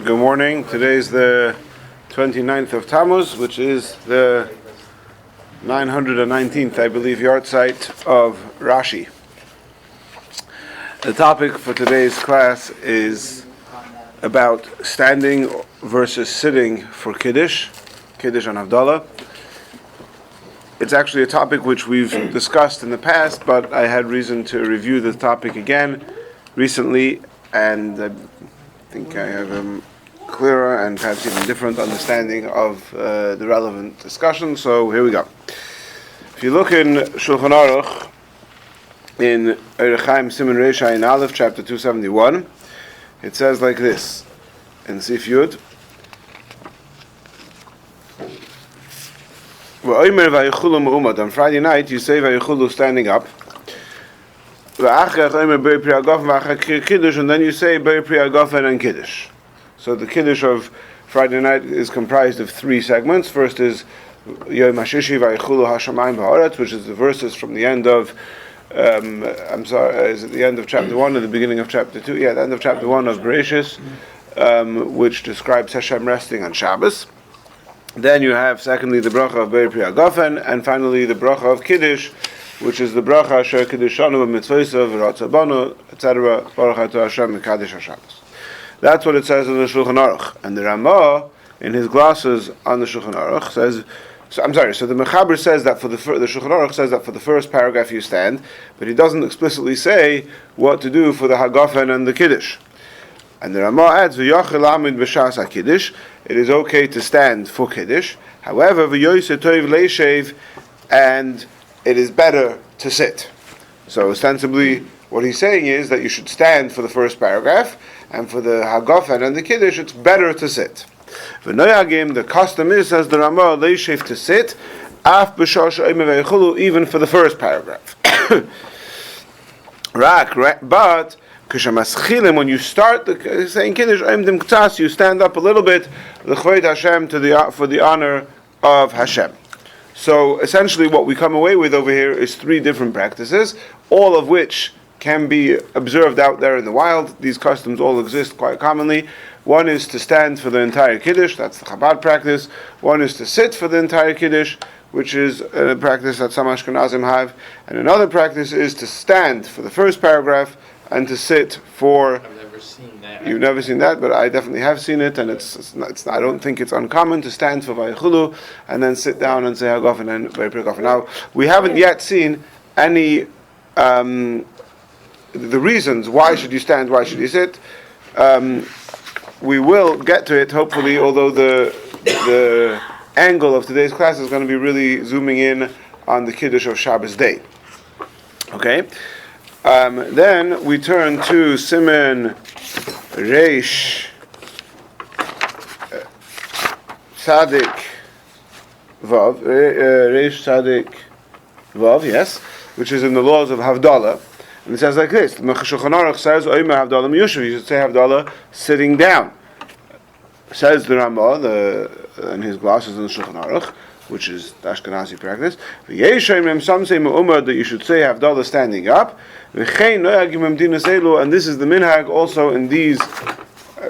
Good morning. Today is the 29th of Tammuz, which is the 919th, I believe, yard site of Rashi. The topic for today's class is about standing versus sitting for Kiddush and havdala. It's actually a topic which we've discussed in the past, but I had reason to review the topic again recently, and I think I have a clearer and perhaps even different understanding of the relevant discussion. So here we go. If you look in Shulchan Aruch, in Erechaim Siman Reish Ayin Aleph, chapter 271, it says like this, in Sif Yud, on Friday night you say Vayichulu standing up, and then you say Ber Pri Agafen and Kiddush. So the Kiddush of Friday night is comprised of three segments. First is Yom HaShishi Vayichulu HaShamayim Ba'aretz, which is the verses from the end of is it the end of chapter 1 or the beginning of chapter 2? Yeah, the end of chapter 1 of Bereshis, which describes Hashem resting on Shabbos. Then you have, secondly, the bracha of Ber Pri Agafen, and finally the bracha of Kiddush, which is the bracha Asher Kiddushanu B'mitzvosav V'Ratzabanu, etc. Baruch Atah Hashem Mekadesh HaShabbos. That's what it says in the Shulchan Aruch. And the Ramah, in his glosses on the Shulchan Aruch, says, so the Mechaber says that the Shulchan Aruch says that for the first paragraph you stand, but he doesn't explicitly say what to do for the Hagafen and the Kiddush. And the Ramah adds, V'yachel amid b'shas HaKiddush, it is okay to stand for Kiddush. However, V'yoyse toiv leishev, and it is better to sit. So ostensibly, what he's saying is that you should stand for the first paragraph, and for the Hagafen and the Kiddush, it's better to sit. V'noyagim, the custom is, says the Ramah, leishev, to sit, af b'shosh oime v'yichulu, even for the first paragraph. But when you start saying Kiddush, you stand up a little bit, l'chvod Hashem, for the honor of Hashem. So essentially what we come away with over here is three different practices, all of which can be observed out there in the wild. These customs all exist quite commonly. One is to stand for the entire Kiddush, that's the Chabad practice. One is to sit for the entire Kiddush, which is a practice that some Ashkenazim have. And another practice is to stand for the first paragraph and to sit for... I've never seen that. You've never seen that, but I definitely have seen it, and it's not, I don't think it's uncommon to stand for Vayichulu and then sit down and say Hagafen and Ber Pri Agafen. Now, we haven't yet seen any the reasons why should you stand, why should you sit. We will get to it, hopefully, although the angle of today's class is going to be really zooming in on the Kiddush of Shabbos day. Okay? Then we turn to Siman Reish Tzadik Vav, Reish Tzadik Vav, yes, which is in the laws of havdala, and it says like this: the Shulchan Aruch says, "Oimer havdala miyushav." You should say havdala sitting down. Says the Ramah, in his glosses in the Shulchan Aruch, which is the Ashkenazi practice. Some say that you should say havdala standing up. And this is the minhag also in these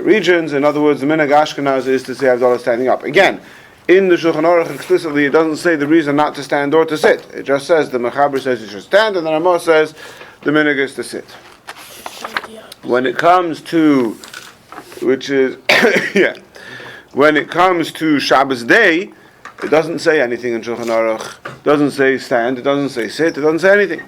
regions. In other words, the minhag Ashkenaz is to say havdala standing up. Again, in the Shulchan Aruch explicitly, it doesn't say the reason not to stand or to sit. It just says the Mechaber says you should stand, and the Ramah says the minhag is to sit. When it comes to, which is, when it comes to Shabbos day, it doesn't say anything in Shulchan Aruch. It doesn't say stand. It doesn't say sit. It doesn't say anything.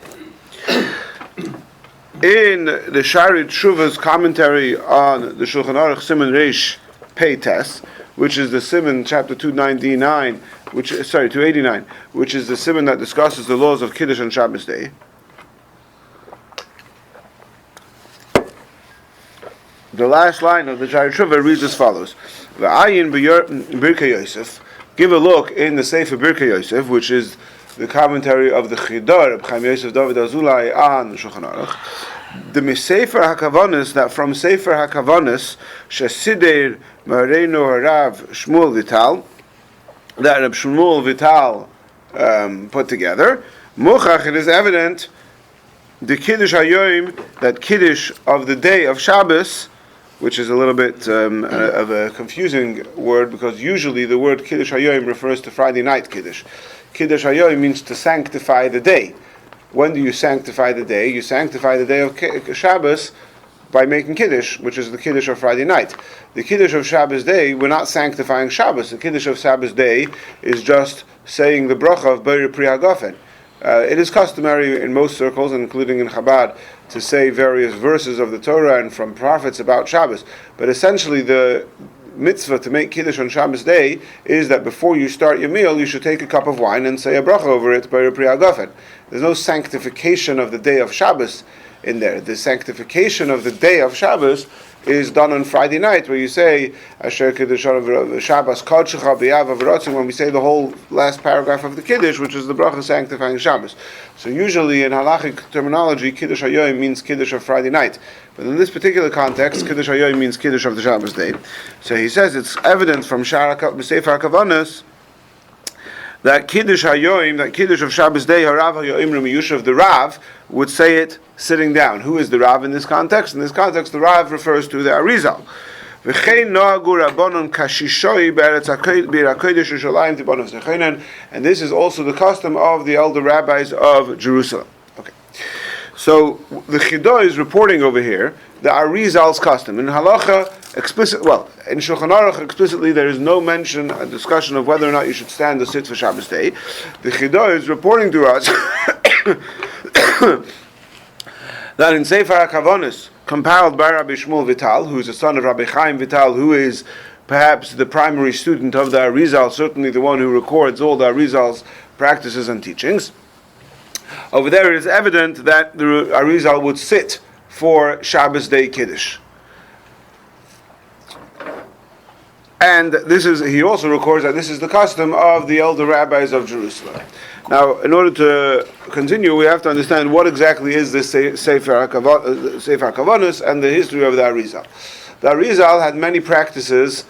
In the Shari Tshuva's commentary on the Shulchan Aruch Siman Reish Pei Tes, which is the Siman chapter 289, 289, which is the Siman that discusses the laws of Kiddush on Shabbos day. The last line of the Shari Tshuva reads as follows: V'ayin Birkei Yosef. Give a look in the Sefer Birkei Yosef, which is the commentary of the Chidor of Chaim Yosef David Azulai on Shulchan Aruch. The Sefer HaKavanis, that from Sefer HaKavanis, Shesider Mareinu Harav Shmuel Vital, that Reb Shmuel Vital put together, Muchach, it is evident, the Kiddush HaYoim, that Kiddush of the day of Shabbos, which is a little bit of a confusing word, because usually the word Kiddush Hayoim refers to Friday night Kiddush. Kiddush Hayoim means to sanctify the day. When do you sanctify the day? You sanctify the day of Shabbos by making Kiddush, which is the Kiddush of Friday night. The Kiddush of Shabbos day, we're not sanctifying Shabbos. The Kiddush of Shabbos day is just saying the bracha of Beir Pri HaGofen. It is customary in most circles, including in Chabad, to say various verses of the Torah and from prophets about Shabbos. But essentially the mitzvah to make Kiddush on Shabbos day is that before you start your meal, you should take a cup of wine and say a bracha over it, Beir Pri HaGofen. There's no sanctification of the day of Shabbos in there. The sanctification of the day of Shabbos is done on Friday night, where you say Asher Kiddush Shabbos Kodshecha B'Yav Avrotzim, when we say the whole last paragraph of the Kiddush, which is the bracha sanctifying Shabbos. So usually in halachic terminology, Kiddush Hayoim means Kiddush of Friday night. But in this particular context, Kiddush Hayoim means Kiddush of the Shabbos day. So he says it's evident from Sefer HaKavanos that Kiddush Hayoim, that Kiddush of Shabbos day, Harav Hayoim Ramiyushav, the Rav would say it sitting down. Who is the Rav in this context? In this context, the Rav refers to the Arizal. And this is also the custom of the elder rabbis of Jerusalem. Okay. So the Chidah is reporting over here the Arizal's custom. In Halacha, in Shulchan Aruch explicitly, there is no mention, a discussion of whether or not you should stand or sit for Shabbos day. The Chidah is reporting to us that in Sefer HaKavanos, compiled by Rabbi Shmuel Vital, who is the son of Rabbi Chaim Vital, who is perhaps the primary student of the Arizal, certainly the one who records all the Arizal's practices and teachings. Over there it is evident that the Arizal would sit for Shabbos day Kiddush. And he also records that this is the custom of the elder rabbis of Jerusalem. Now, in order to continue, we have to understand what exactly is this Sefer HaKavanos and the history of the Arizal. The Arizal had many practices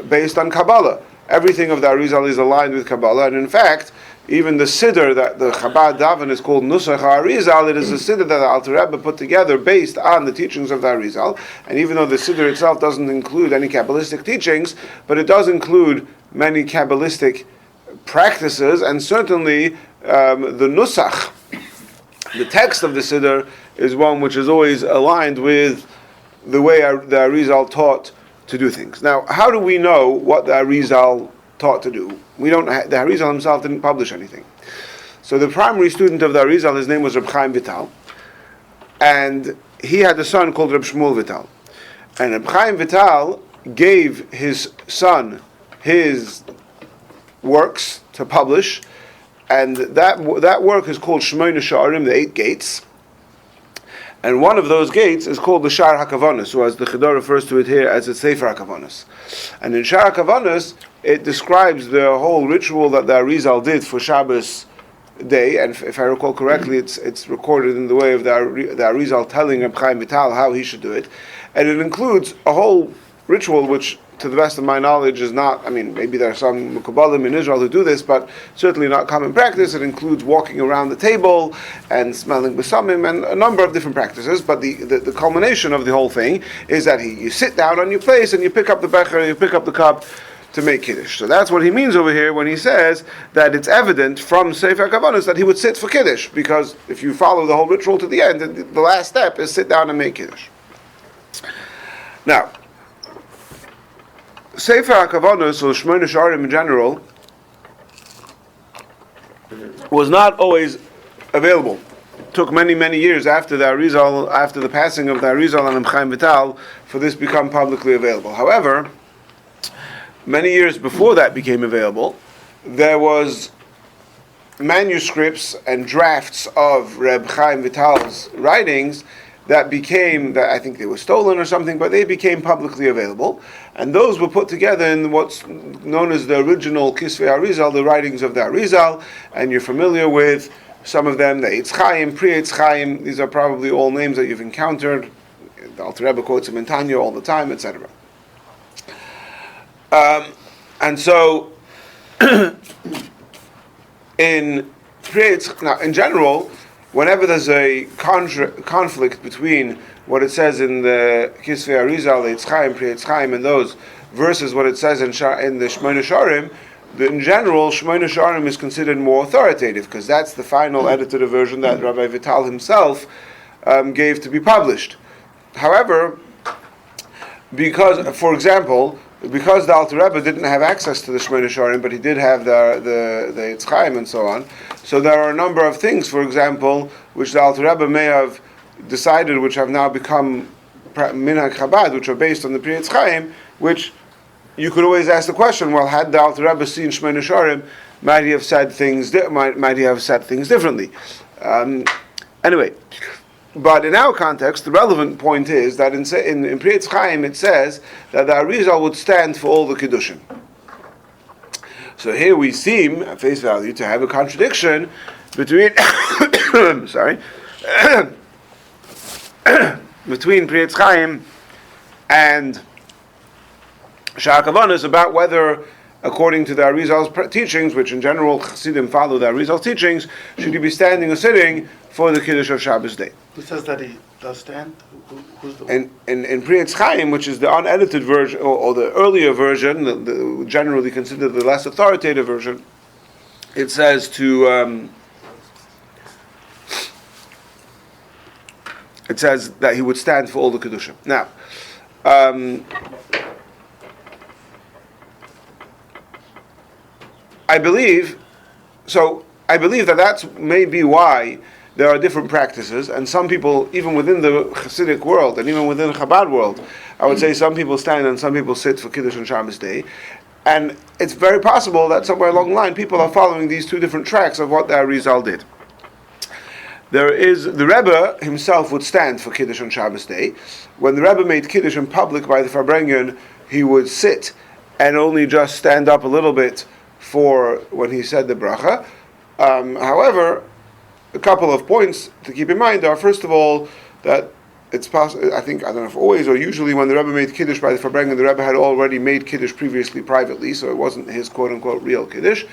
based on Kabbalah. Everything of the Arizal is aligned with Kabbalah, and in fact, even the Siddur that the Chabad Daven is called Nusach HaArizal, it is a Siddur that the Alter Rebbe put together based on the teachings of the Arizal. And even though the Siddur itself doesn't include any Kabbalistic teachings, but it does include many Kabbalistic practices, and certainly the Nusach, the text of the Siddur, is one which is always aligned with the way the Arizal taught to do things. Now, how do we know what the Arizal taught to do? The Arizal himself didn't publish anything. So the primary student of the Arizal, his name was Reb Chaim Vital, and he had a son called Reb Shmuel Vital. And Reb Chaim Vital gave his son his works to publish, and that work is called Shmoyne Sha'arim, the 8 gates. And one of those gates is called the Shar HaKavanos, or as the Chidah refers to it here as the Sefer HaKavanos. And in Shar HaKavanos, it describes the whole ritual that the Arizal did for Shabbos day, and if I recall correctly, it's recorded in the way of the Arizal telling Reb Chaim Vital how he should do it. And it includes a whole ritual which, to the best of my knowledge, is not, maybe there are some Mekubalim in Israel who do this, but certainly not common practice. It includes walking around the table and smelling bsamim and a number of different practices, but the culmination of the whole thing is that you sit down on your place and you pick up the becher, you pick up the cup to make Kiddush. So that's what he means over here when he says that it's evident from Sefer HaKavanos that he would sit for Kiddush, because if you follow the whole ritual to the end, the last step is sit down and make Kiddush. Now, Sefer HaKavanos, or Shmoyne Sha'arim in general, was not always available. It took many, many years after the passing of the Arizal and Reb Chaim Vital, for this to become publicly available. However, many years before that became available, there was manuscripts and drafts of Reb Chaim Vital's writings that I think they were stolen or something, but they became publicly available. And those were put together in what's known as the original Kisvei Arizal, the writings of the Arizal, and you're familiar with some of them, the Eitz Chaim, Pri-Eitz Chaim. These are probably all names that you've encountered. The Alter Rebbe quotes them in Tanya all the time, etc. And so, in general, whenever there's a conflict between what it says in the Kisvei Arizal, Eitz Chaim, Pri Eitz Chaim, and those, versus what it says in the Shmona Sharim, in general, Shmona Sharim is considered more authoritative, because that's the final edited version that Rabbi Vital himself gave to be published. However, because, for example, because the Alter Rebbe didn't have access to the Shmona Sharim, but he did have the Eitz Chaim and so on, so there are a number of things, for example, which the Alter Rebbe may have decided, which have now become Minhag Chabad, which are based on the Pri Eitz Chaim, which you could always ask the question: well, had the Alter Rebbe seen Shmona Sharim, might he have said things differently? Anyway, but in our context, the relevant point is that in Pri Eitz Chaim it says that the Arizal would stand for all the Kiddushim. So here we seem, at face value, to have a contradiction between between Pri Eitz Chaim and Sha'ar Kavanos about whether, according to the Arizal's teachings, which in general Chassidim follow the Arizal's teachings, should he be standing or sitting for the Kiddush of Shabbos day? Who says that he does stand? Who's the one? In Pri Eitz Chaim, which is the unedited version, or the earlier version, the generally considered the less authoritative version, it says it says that he would stand for all the Kiddushim. Now, I believe that that's maybe why there are different practices, and some people, even within the Hasidic world, and even within the Chabad world, I would say some people stand and some people sit for Kiddush on Shabbos day, and it's very possible that somewhere along the line people are following these two different tracks of what the Arizal did. The Rebbe himself would stand for Kiddush on Shabbos day. When the Rebbe made Kiddush in public by the Farbrengen, he would sit and only just stand up a little bit for when he said the bracha. However, a couple of points to keep in mind are, first of all, that it's possible, I don't know if always or usually, when the Rebbe made Kiddush by the Farbrengen, the Rebbe had already made Kiddush previously privately, so it wasn't his quote-unquote real Kiddush.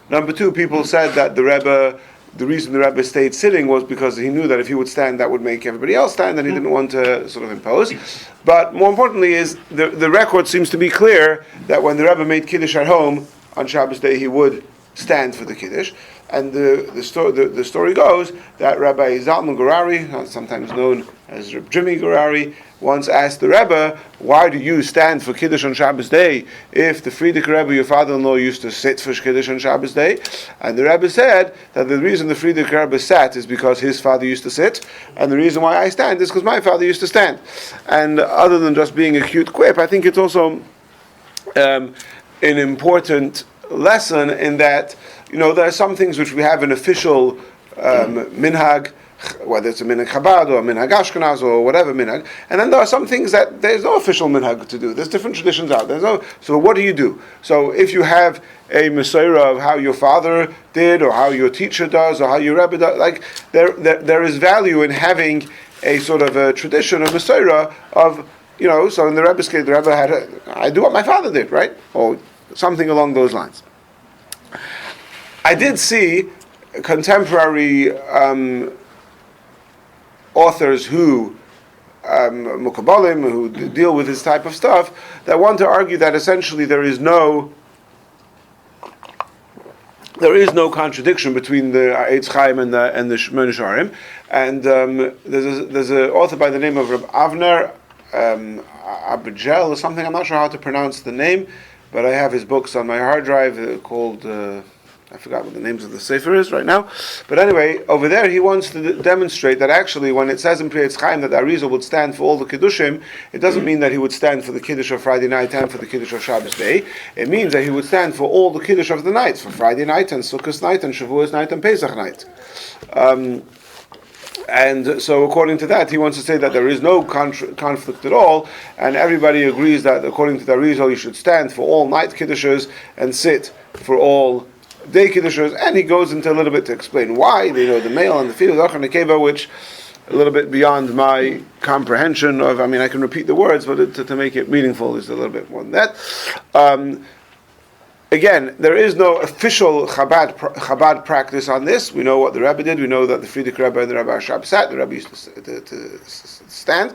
Number two, people said that the reason the Rebbe stayed sitting was because he knew that if he would stand, that would make everybody else stand, and he didn't want to sort of impose. But more importantly is, the record seems to be clear that when the Rebbe made Kiddush at home, on Shabbos day he would stand for the Kiddush. And the story goes that Rabbi Zalman Gurari, sometimes known as Reb Jimmy Gurari, once asked the Rebbe, why do you stand for Kiddush on Shabbos day if the Frierdiker Rebbe, your father-in-law, used to sit for Kiddush on Shabbos day? And the Rebbe said that the reason the Frierdiker Rebbe sat is because his father used to sit, and the reason why I stand is because my father used to stand. And other than just being a cute quip, I think it's also an important lesson in that, there are some things which we have an official minhag, whether it's a minhag Chabad or a minhag Ashkenaz or whatever minhag, and then there are some things that there's no official minhag to do. There's different traditions out there. So what do you do? So if you have a Mesorah of how your father did, or how your teacher does, or how your Rebbe does, like there is value in having a sort of a tradition, a Mesorah of, so in the Rebbe's case, the Rebbe had I do what my father did, right? Or something along those lines. I did see contemporary authors who Mukabalim, who deal with this type of stuff, that want to argue that essentially there is no contradiction between the Eitz Chaim and the Shmona Sharim. And there's an author by the name of Reb Avner Abigel or something. I'm not sure how to pronounce the name, but I have his books on my hard drive called, I forgot what the names of the sefer is right now. But anyway, over there he wants to demonstrate that actually when it says in Pri Eitz Chaim that the Arizal would stand for all the Kiddushim, it doesn't mean that he would stand for the Kiddush of Friday night and for the Kiddush of Shabbos day. It means that he would stand for all the Kiddush of the nights, for Friday night and Sukkot night and Shavuos night and Pesach night. And so according to that, he wants to say that there is no conflict at all, and everybody agrees that according to the Arizal, you should stand for all night Kiddushes and sit for all day Kiddushes, and he goes into a little bit to explain why. They know the male and the female, and the Nekeva, which a little bit beyond my comprehension of, I can repeat the words, but to make it meaningful is a little bit more than that. Again, there is no official Chabad practice on this. We know what the Rabbi did. We know that the Frierdiker Rebbe and the Rabbi Ashab sat. The Rabbi used to stand.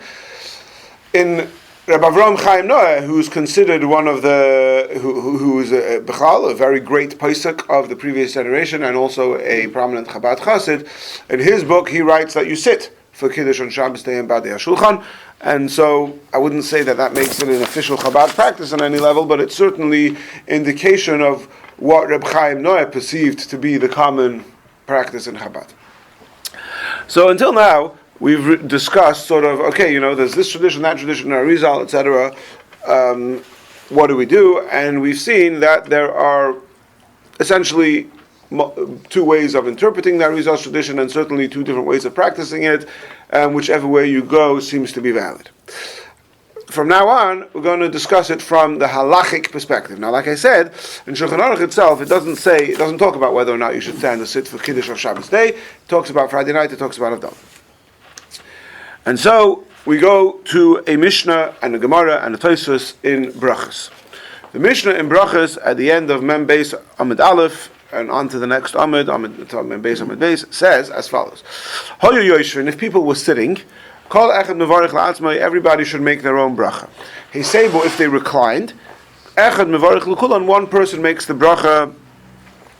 In Rabbi Avraham Chaim Noah, who's considered one of the who is a Bechal, a very great Pesach of the previous generation, and also a prominent Chabad Chassid, in his book he writes that you sit for Kiddush on Shabbos Day and Badei HaShulchan, and so I wouldn't say that makes it an official Chabad practice on any level, but it's certainly indication of what Reb Chaim Noah perceived to be the common practice in Chabad. So until now, we've discussed sort of, okay, there's this tradition, that tradition, Arizal, etc. What do we do? And we've seen that there are essentially two ways of interpreting the Arizal tradition, and certainly two different ways of practicing it, and whichever way you go seems to be valid. From now on, we're going to discuss it from the halachic perspective. Now, like I said, in Shulchan Aruch itself, it doesn't talk about whether or not you should stand or sit for Kiddush on Shabbos Day. It talks about Friday night, it talks about havdala. And so we go to a Mishnah and a Gemara and a Tosfos in Brachas. The Mishnah in Brachas at the end of Mem Beis Amud Aleph and on to the next Amud Beis Amud Beis says as follows: Hoyu Yoshvin, if people were sitting, Kol Echad Mevarich La'atzmai, everybody should make their own bracha. Hiseibo, if they reclined, Echad Mevarich L'Kulan, one person makes the bracha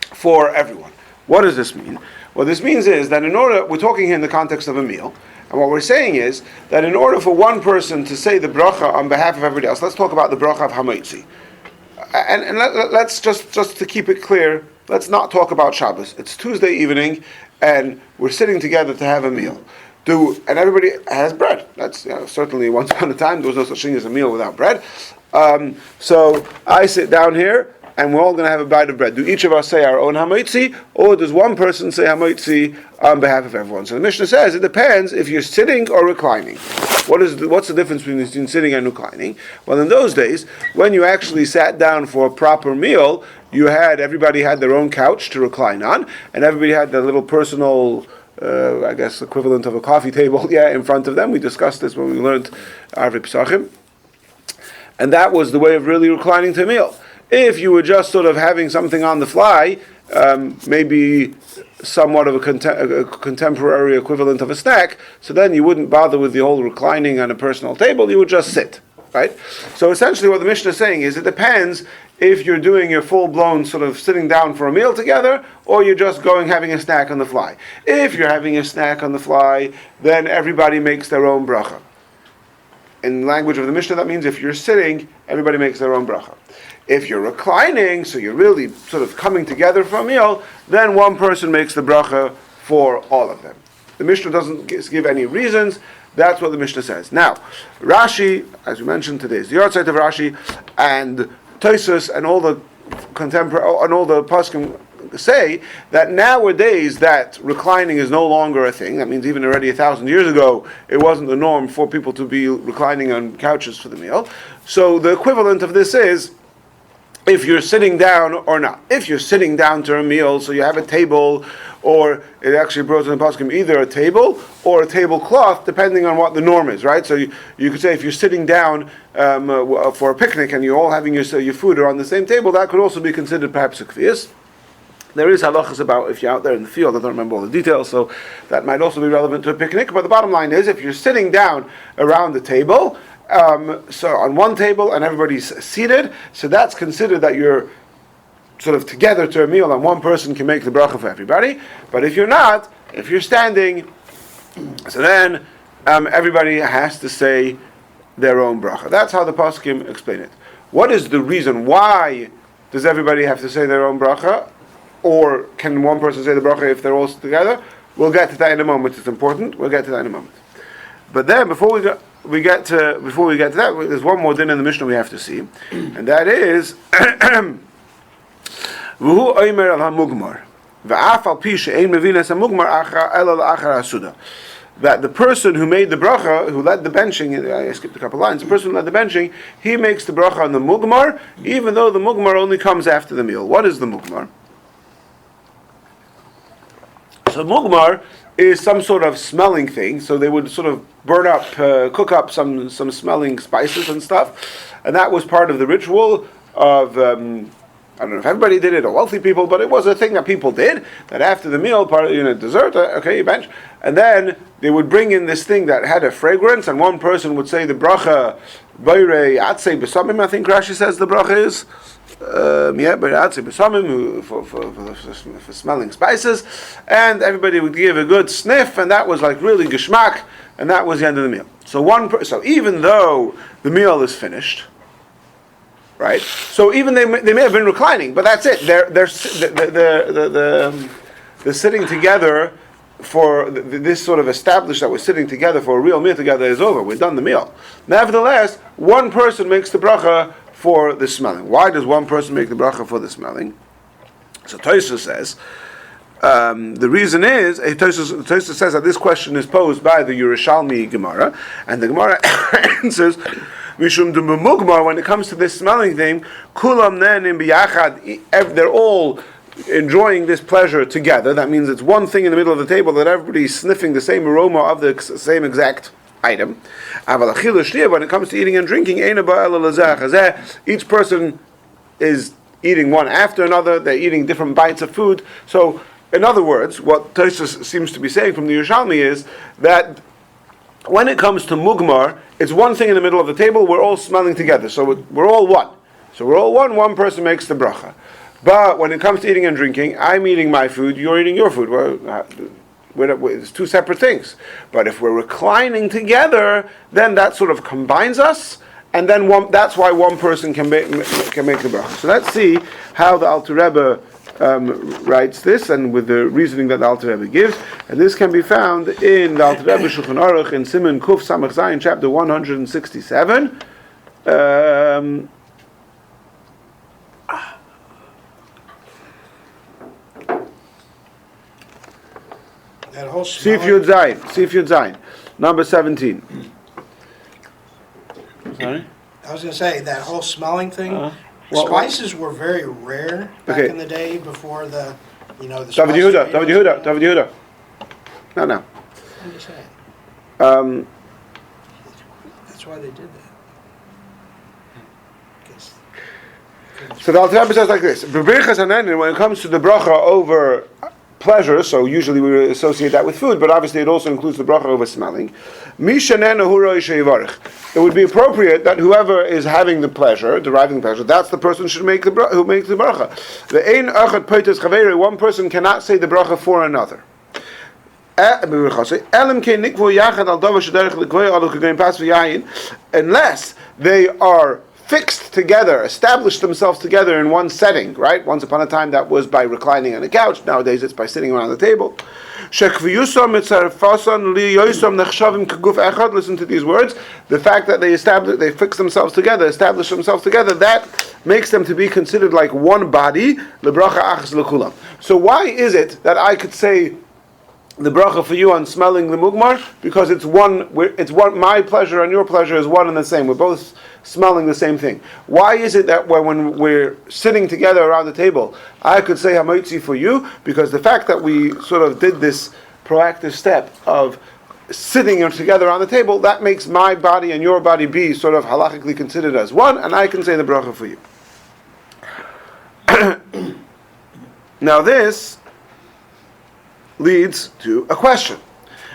for everyone. What does this mean? What this means is that we're talking here in the context of a meal. And what we're saying is that in order for one person to say the bracha on behalf of everybody else, let's talk about the bracha of Hamaitzi. And let's just to keep it clear, let's not talk about Shabbos. It's Tuesday evening, and we're sitting together to have a meal. And everybody has bread. That's certainly once upon a time there was no such thing as a meal without bread. So I sit down here, and we're all going to have a bite of bread. Do each of us say our own Hamaitzi, or does one person say Hamaitzi on behalf of everyone? So the Mishnah says it depends if you're sitting or reclining. What's the difference between sitting and reclining? Well, in those days, when you actually sat down for a proper meal, everybody had their own couch to recline on, and everybody had their little personal, I guess, equivalent of a coffee table, in front of them. We discussed this when we learned Arvei Pesachim. And that was the way of really reclining to a meal. If you were just sort of having something on the fly, maybe somewhat of a contemporary equivalent of a snack, so then you wouldn't bother with the whole reclining on a personal table, you would just sit, right? So essentially what the Mishnah is saying is it depends if you're doing your full-blown sort of sitting down for a meal together, or you're just having a snack on the fly. If you're having a snack on the fly, then everybody makes their own bracha. In language of the Mishnah, that means if you're sitting, everybody makes their own bracha. If you're reclining, so you're really sort of coming together for a meal, then one person makes the bracha for all of them. The Mishnah doesn't give any reasons. That's what the Mishnah says. Now, Rashi, as we mentioned today, is the recite of Rashi, and Tosfos and all the contemporary and all the poskim say that nowadays that reclining is no longer a thing. That means even already 1,000 years ago, it wasn't the norm for people to be reclining on couches for the meal. So the equivalent of this is if you're sitting down or not. If you're sitting down to a meal, so you have a table, or it actually brought in the poskim either a table or a tablecloth, depending on what the norm is, right? So you could say if you're sitting down for a picnic and you're all having your food or on the same table, that could also be considered perhaps a kvias. There is halachas about if you're out there in the field. I don't remember all the details, so that might also be relevant to a picnic. But the bottom line is, if you're sitting down around the table, so on one table and everybody's seated, so that's considered that you're sort of together to a meal and one person can make the bracha for everybody. But if you're not, if you're standing, so then everybody has to say their own bracha. That's how the poskim explain it. What is the reason? Why does everybody have to say their own bracha? Or can one person say the bracha if they're all together? We'll get to that in a moment. It's important. We'll get to that in a moment. But then, before we get to that, there's one more din in the Mishnah we have to see, and that is V'hu oimer al hamugmar v'af al pi she'ein mevinas hamugmar ela la'achar hasuda. That the person who made the bracha, who led the benching, I skipped a couple lines, the person who led the benching, he makes the bracha on the mugmar, even though the mugmar only comes after the meal. What is the mugmar? So mugmar is some sort of smelling thing. So they would sort of burn up, cook up some smelling spices and stuff, and that was part of the ritual of I don't know if everybody did it or wealthy people, but it was a thing that people did, that after the meal, part of, dessert, okay, you bench, and then they would bring in this thing that had a fragrance, and one person would say the bracha, bsamim, I think Rashi says the bracha is, bsamim, for smelling spices, and everybody would give a good sniff, and that was like really geschmack, and that was the end of the meal. So even though the meal is finished, right? So even they may have been reclining, but that's it. They're sitting together for this sort of established that we're sitting together for a real meal together is over. We've done the meal. Nevertheless, one person makes the bracha for the smelling. Why does one person make the bracha for the smelling? So Tosfos says the reason is Tosfos says that this question is posed by the Yerushalmi Gemara, and the Gemara answers. Mishum Mugmar, when it comes to this smelling thing, kulam nenim biyachad, they're all enjoying this pleasure together. That means it's one thing in the middle of the table that everybody's sniffing the same aroma of the same exact item. Aval achil shliya, when it comes to eating and drinking, each person is eating one after another. They're eating different bites of food. So, in other words, what Tosfos seems to be saying from the Yerushalmi is that when it comes to mugmar, it's one thing in the middle of the table, we're all smelling together, so we're all one. So we're all one person makes the bracha. But when it comes to eating and drinking, I'm eating my food, you're eating your food. It's two separate things. But if we're reclining together, then that sort of combines us, and then that's why one person can make the bracha. So let's see how the Alter Rebbe writes this, and with the reasoning that the Alter Rebbe gives, and this can be found in the Alter Rebbe Shulchan Aruch in Siman Kuf Samach Zayin, chapter 167. That whole Sif Yud Zayin, number 17. Sorry? I was going to say, that whole smelling thing, What? spices were very rare back Okay. in the day before the David spice Yehuda. No. I'm just saying. That's why they did that. Guess- So the Alter Rebbe says like this: when it comes to the bracha over pleasure, so usually we associate that with food, but obviously it also includes the bracha over smelling. It would be appropriate that whoever is having the pleasure, deriving the pleasure, that's the person who makes the bracha. One person cannot say the bracha for another. Unless they are fixed together, established themselves together in one setting, right? Once upon a time that was by reclining on a couch, nowadays it's by sitting around the table. Listen to these words. The fact that they fix themselves together, establish themselves together, that makes them to be considered like one body. So why is it that I could say the bracha for you on smelling the mugmar? Because it's one. My pleasure and your pleasure is one and the same. We're both smelling the same thing. Why is it that when we're sitting together around the table, I could say hamaitzi for you? Because the fact that we sort of did this proactive step of sitting together around the table, that makes my body and your body be sort of halachically considered as one, and I can say the bracha for you. Now this leads to a question.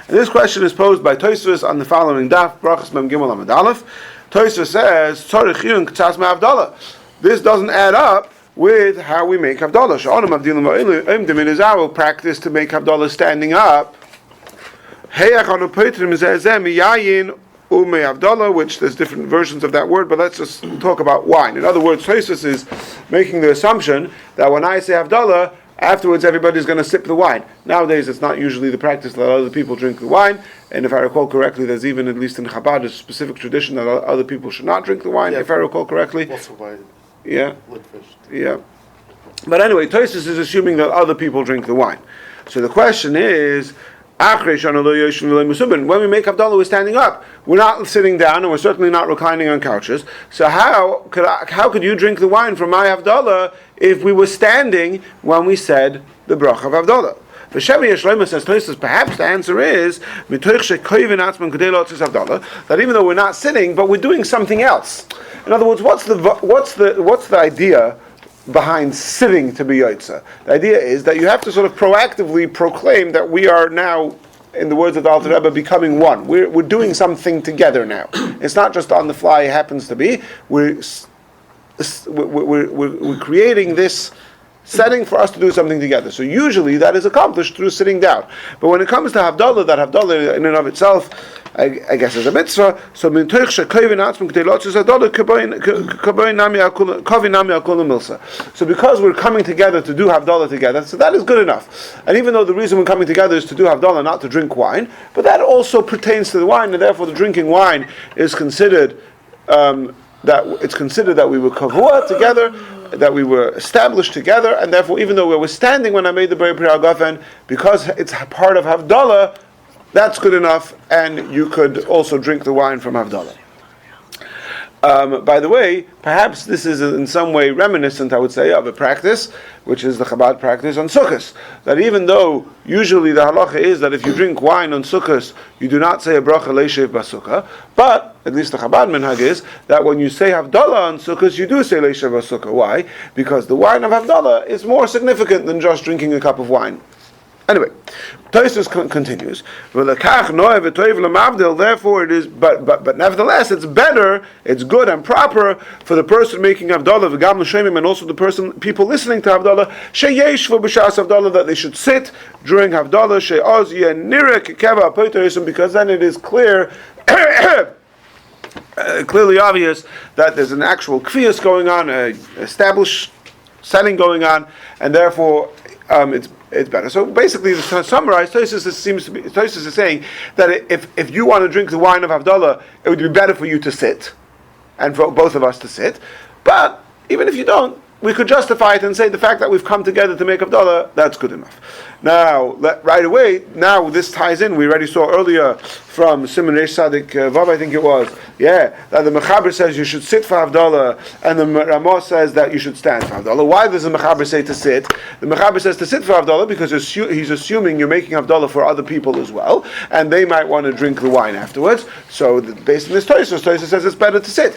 And this question is posed by Tosfos on the following daf, Brachas Mem Gimel Amud Aleph. Tosfos says, havdala. This doesn't add up with how we make havdala. Our practice to make havdala standing up. Which there's different versions of that word, but let's just talk about wine. In other words, Tosfos is making the assumption that when I say havdala, afterwards everybody's going to sip the wine. Nowadays it's not usually the practice that other people drink the wine, and if I recall correctly, there's even, at least in Chabad, a specific tradition that other people should not drink the wine, if I recall correctly. Also by Yeah. Litvish. Yeah. But anyway, Tosfos is assuming that other people drink the wine. So the question is, when we make havdala, we're standing up. We're not sitting down, and we're certainly not reclining on couches. So how could you drink the wine from my havdala if we were standing when we said the bracha of havdala? The Shemi Yeshloima says, perhaps the answer is that even though we're not sitting, but we're doing something else. In other words, what's the idea behind sitting to be Yotza. The idea is that you have to sort of proactively proclaim that we are now, in the words of the Alter Rebbe, becoming one. We're doing something together now. It's not just on the fly, it happens to be. We're creating this setting for us to do something together. So usually that is accomplished through sitting down. But when it comes to havdala, that havdala in and of itself, I guess is a mitzvah. So So because we're coming together to do havdala together, so that is good enough. And even though the reason we're coming together is to do havdala, not to drink wine, but that also pertains to the wine, and therefore the drinking wine is considered that it's considered that we were kavua together, that we were established together, and therefore even though we were standing when I made the Beri Gafen, because it's part of havdala, that's good enough, and you could also drink the wine from havdala. By the way, perhaps this is in some way reminiscent, I would say, of a practice, which is the Chabad practice on Sukkos. That even though usually the halacha is that if you drink wine on Sukkos, you do not say a bracha leishev basukah, but at least the Chabad minhag is that when you say havdala on Sukkos, you do say leishev basukah. Why? Because the wine of havdala is more significant than just drinking a cup of wine. Anyway, Tosfos continues. Therefore, it is, but nevertheless, it's better, it's good and proper for the person making havdala, and also the people listening to havdala, that they should sit during havdala, because then it is clear. Clearly obvious that there's an actual kfiyas going on, established setting going on, and therefore it's better. So basically, to summarize, Tosfos is saying that if you want to drink the wine of havdala, it would be better for you to sit, and for both of us to sit. But even if you don't, we could justify it and say the fact that we've come together to make havdala, that's good enough. Now, right away, now this ties in. We already saw earlier from Simon Reish Sadik Vav, I think it was, that the Mechaber says you should sit for havdala, and the Ramah says that you should stand for havdala. Why does the Mechaber say to sit? The Mechaber says to sit for havdala because he's assuming you're making havdala for other people as well, and they might want to drink the wine afterwards. So based on this Tosfos says it's better to sit.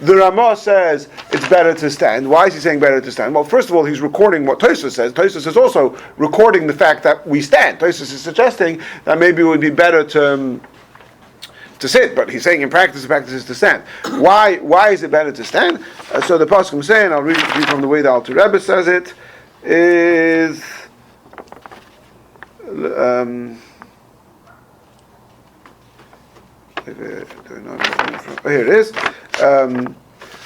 The Ramah says it's better to stand. Why is he saying better to stand? Well, first of all, he's recording what Tosfos says. Tosfos is also recording the fact that we stand. Tosfos is suggesting that maybe it would be better to sit, but he's saying in practice, the practice is to stand. Why is it better to stand? So the pasuk I'm saying, I'll read it to you from the way the Alter Rebbe says it, is here it is.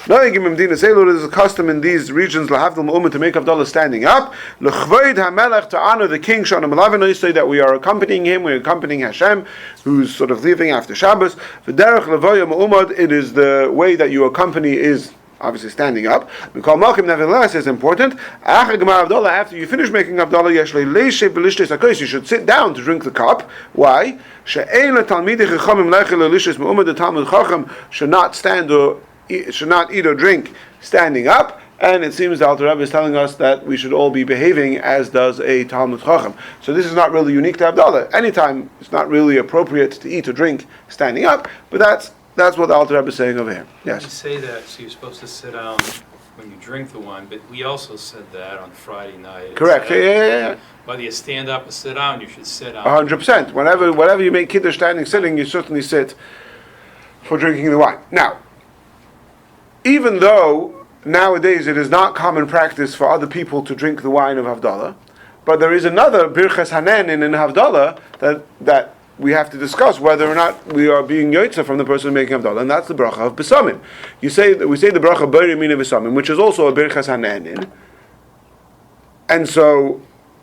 It is a custom in these regions to make havdala standing up. To honor the king, say that we are accompanying him, we are accompanying Hashem, who's sort of leaving after Shabbos. It is the way that you accompany is obviously standing up. Nevertheless, is important. After you finish making havdala, you should sit down to drink the cup. Why? The Talmud Chacham should not stand or should not eat or drink standing up. And it seems the Alter Rebbe is telling us that we should all be behaving as does a Talmud Chacham. So this is not really unique to havdala. Anytime it's not really appropriate to eat or drink standing up, but that's what the Alter Rebbe is saying over here. Yes. You say that, so you're supposed to sit down when you drink the wine, but we also said that on Friday night. Correct. Yeah. Whether you stand up or sit down, you should sit down. 100%. Whenever you make Kiddush standing, sitting, you certainly sit for drinking the wine. Now, even though nowadays it is not common practice for other people to drink the wine of havdala, but there is another birchas hanen in havdala that we have to discuss whether or not we are being yotza from the person making havdala, and that's the bracha of bsamim. We say the bracha b'rei mina bsamim, which is also a birchas hanen, and so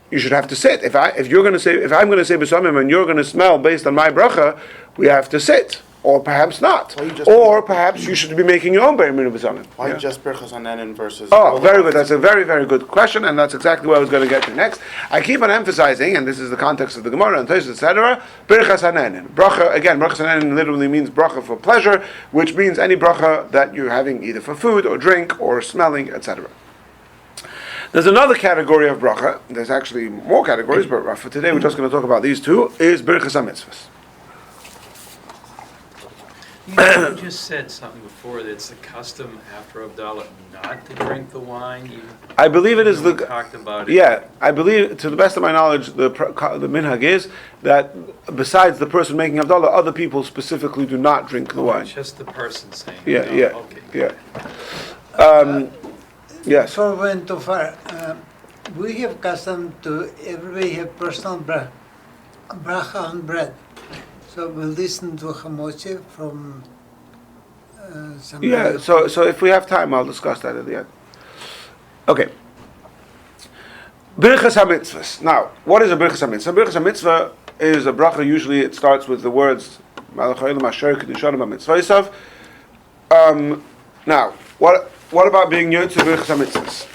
you should have to sit. If I'm going to say bsamim and you're going to smell based on my bracha, we have to sit. Or perhaps not. Or perhaps you should be making your own b'rei mina bsamim. Why just berachas hanen versus? Oh, very good. That's a very, very good question, and that's exactly what I was going to get to next. I keep on emphasizing, and this is the context of the Gemara and Tosfos, etc. Berachas hanen. Bracha again. Berachas hanen literally means bracha for pleasure, which means any bracha that you're having either for food or drink or smelling, etc. There's another category of bracha. There's actually more categories, but for today we're just going to talk about these two. Is berachas hamitzvos. You just said something before that it's the custom after havdala not to drink the wine. I believe it is We the. talked about it. Yeah, I believe, to the best of my knowledge, the minhag is that besides the person making havdala, other people specifically do not drink the wine. Just the person saying. Yeah, no, yeah, okay. yeah. Yes. Before we went too far, we have custom to everybody have personal bracha on bread. So we'll listen to Hamoche from some. Yeah. So if we have time, I'll discuss that at the end. Okay. Birchas HaMitzvahs. Now, what is a Birchas HaMitzvah? Birchas HaMitzvah is a bracha. Usually, it starts with the words Malach Haolam Asher Kiddush HaMitzvah. Now, what about being Yotze Birchas HaMitzvahs?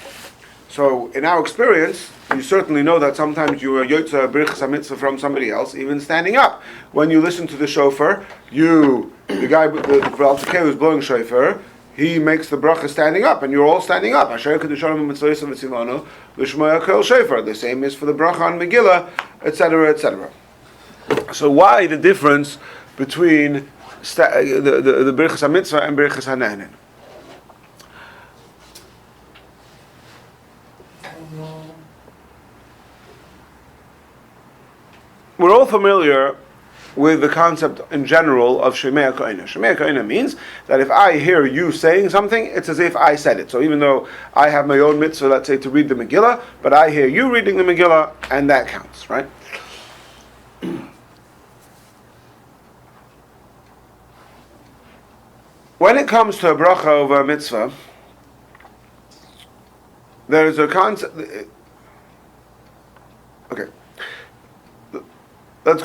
So, in our experience, you certainly know that sometimes you are Yotze Birchas HaMitzvah from somebody else, even standing up. When you listen to the shofar, the guy, the Baal Tekeh who's blowing shofar, he makes the bracha standing up, and you're all standing up. Asher Kiddush HaMitzvah V'tzivano L'shmoya Kol Shofar. The same is for the bracha on Megillah, etc., etc. So, why the difference between the Birchas HaMitzvah and Birchas HaNehnen? We're all familiar with the concept in general of Shemei HaKoinah. Shemei HaKoinah means that if I hear you saying something, it's as if I said it. So even though I have my own mitzvah, let's say, to read the Megillah, but I hear you reading the Megillah, and that counts, right? When it comes to a bracha over a mitzvah, there is a concept. Okay. Let's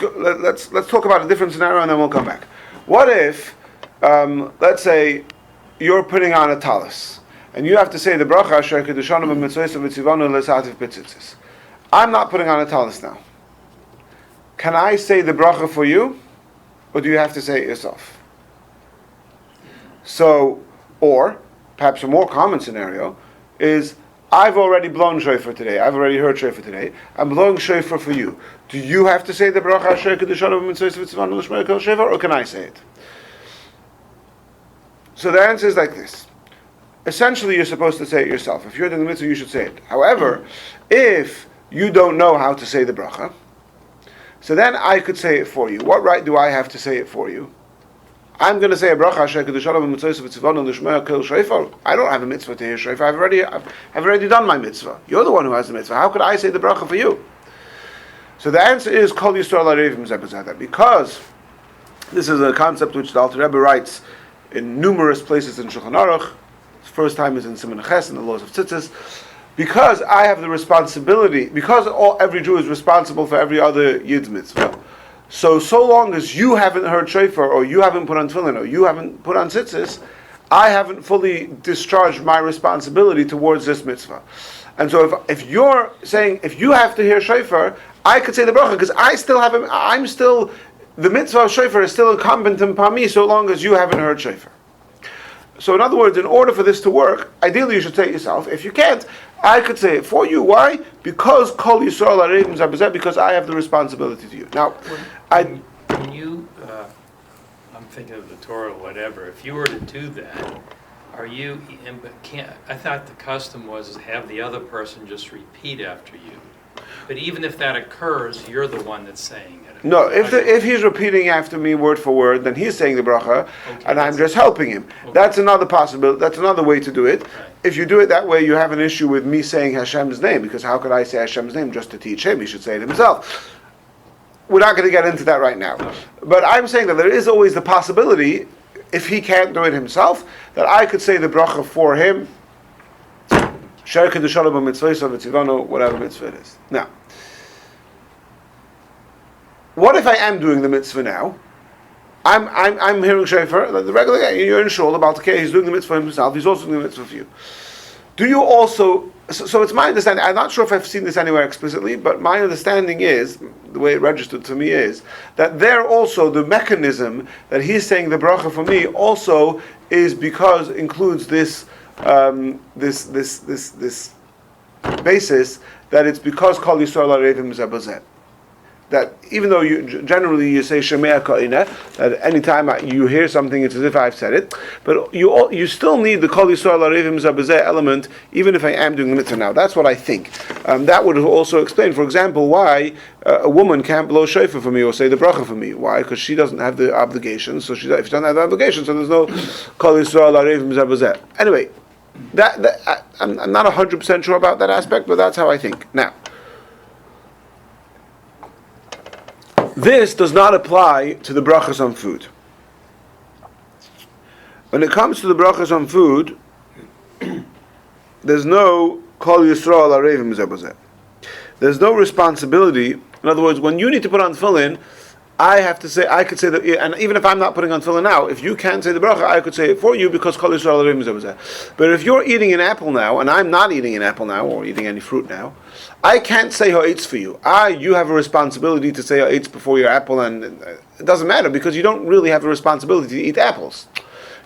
talk about a different scenario and then we'll come back. What if, let's say, you're putting on a talis and you have to say the bracha Asher Kiddushanu B'Mitzvos V'Tzivanu L'Sativ B'Tzitzis. I'm not putting on a talis now. Can I say the bracha for you, or do you have to say it yourself? So, or perhaps a more common scenario is, I've already blown shofar today. I've already heard shofar today. I'm blowing shofar for you. Do you have to say the bracha Asher Kiddushanu B'Mitzvos V'Tzivanu L'Shmoya Kol Shofar, or can I say it? So the answer is like this. Essentially, you're supposed to say it yourself. If you're doing the mitzvah, you should say it. However, if you don't know how to say the bracha, so then I could say it for you. What right do I have to say it for you? I'm going to say a bracha Asher Kiddushanu B'Mitzvos V'Tzivanu L'Shmoya Kol Shofar. I don't have a mitzvah to hear shofar. I've already done my mitzvah. You're the one who has the mitzvah. How could I say the bracha for you? So the answer is Kol Yisrael Arevim Zeh, because this is a concept which the Alter Rebbe writes in numerous places in Shulchan Aruch. The first time is in Siman Ches in the laws of tzitzis. Because I have the responsibility, because every Jew is responsible for every other Yid's mitzvah. So long as you haven't heard shofar, or you haven't put on tefillin, or you haven't put on tzitzis, I haven't fully discharged my responsibility towards this mitzvah. And so if you're saying, if you have to hear shofar, I could say the bracha, because the mitzvah of shofar is still incumbent upon me, so long as you haven't heard shofar. So in other words, in order for this to work, ideally you should say it yourself. If you can't, I could say it for you. Why? Because Kol Yisrael Arevim Zeh, because I have the responsibility to you. Now, when you, I'm thinking of the Torah or whatever, if you were to do that, I thought the custom was to have the other person just repeat after you. But even if that occurs, you're the one that's saying it. No, if he's repeating after me word for word, then he's saying the bracha, and I'm just helping him. Okay. That's another possibility. That's another way to do it. Right. If you do it that way, you have an issue with me saying Hashem's name, because how could I say Hashem's name just to teach him? He should say it himself. We're not going to get into that right now. But I'm saying that there is always the possibility, if he can't do it himself, that I could say the bracha for him, Asher Kiddushanu B'Mitzvos V'Tzivanu, whatever mitzvah it is. Now, what if I am doing the mitzvah now? I'm hearing shofar, the regular guy, you're in shul, about okay, he's doing the mitzvah himself, he's also doing the mitzvah for you. Do you also, so it's my understanding, I'm not sure if I've seen this anywhere explicitly, but my understanding is, the way it registered to me is, that there also, the mechanism that he's saying the bracha for me also is because, includes this basis, that it's because Kol Yisrael Arevim Zeh. that even though generally you say Shemea Ka'ineh, that anytime you hear something, it's as if I've said it, but you still need the Kol Yisrael Arevim Zabazeh element, even if I am doing the mitzvah now. That's what I think. That would also explain, for example, why a woman can't blow shofar for me or say the bracha for me. Why? Because she doesn't have the obligation. So if she doesn't have the obligation, so there's no Kol Yisrael Arevim Zabazeh. Anyway, I'm not 100% sure about that aspect, but that's how I think. Now, this does not apply to the brachas on food. When it comes to the brachas on food, there's no Kol Yisrael Arevim Zabazeh. There's no responsibility. In other words, when you need to put on tefillin, I could say that, and even if I'm not putting on tefillin now, if you can't say the bracha, I could say it for you because Kol Yisrael Arevim Zabazeh. But if you're eating an apple now, and I'm not eating an apple now, or eating any fruit now, I can't say ha'etz for you. You have a responsibility to say ha'etz before your apple, and it doesn't matter because you don't really have a responsibility to eat apples.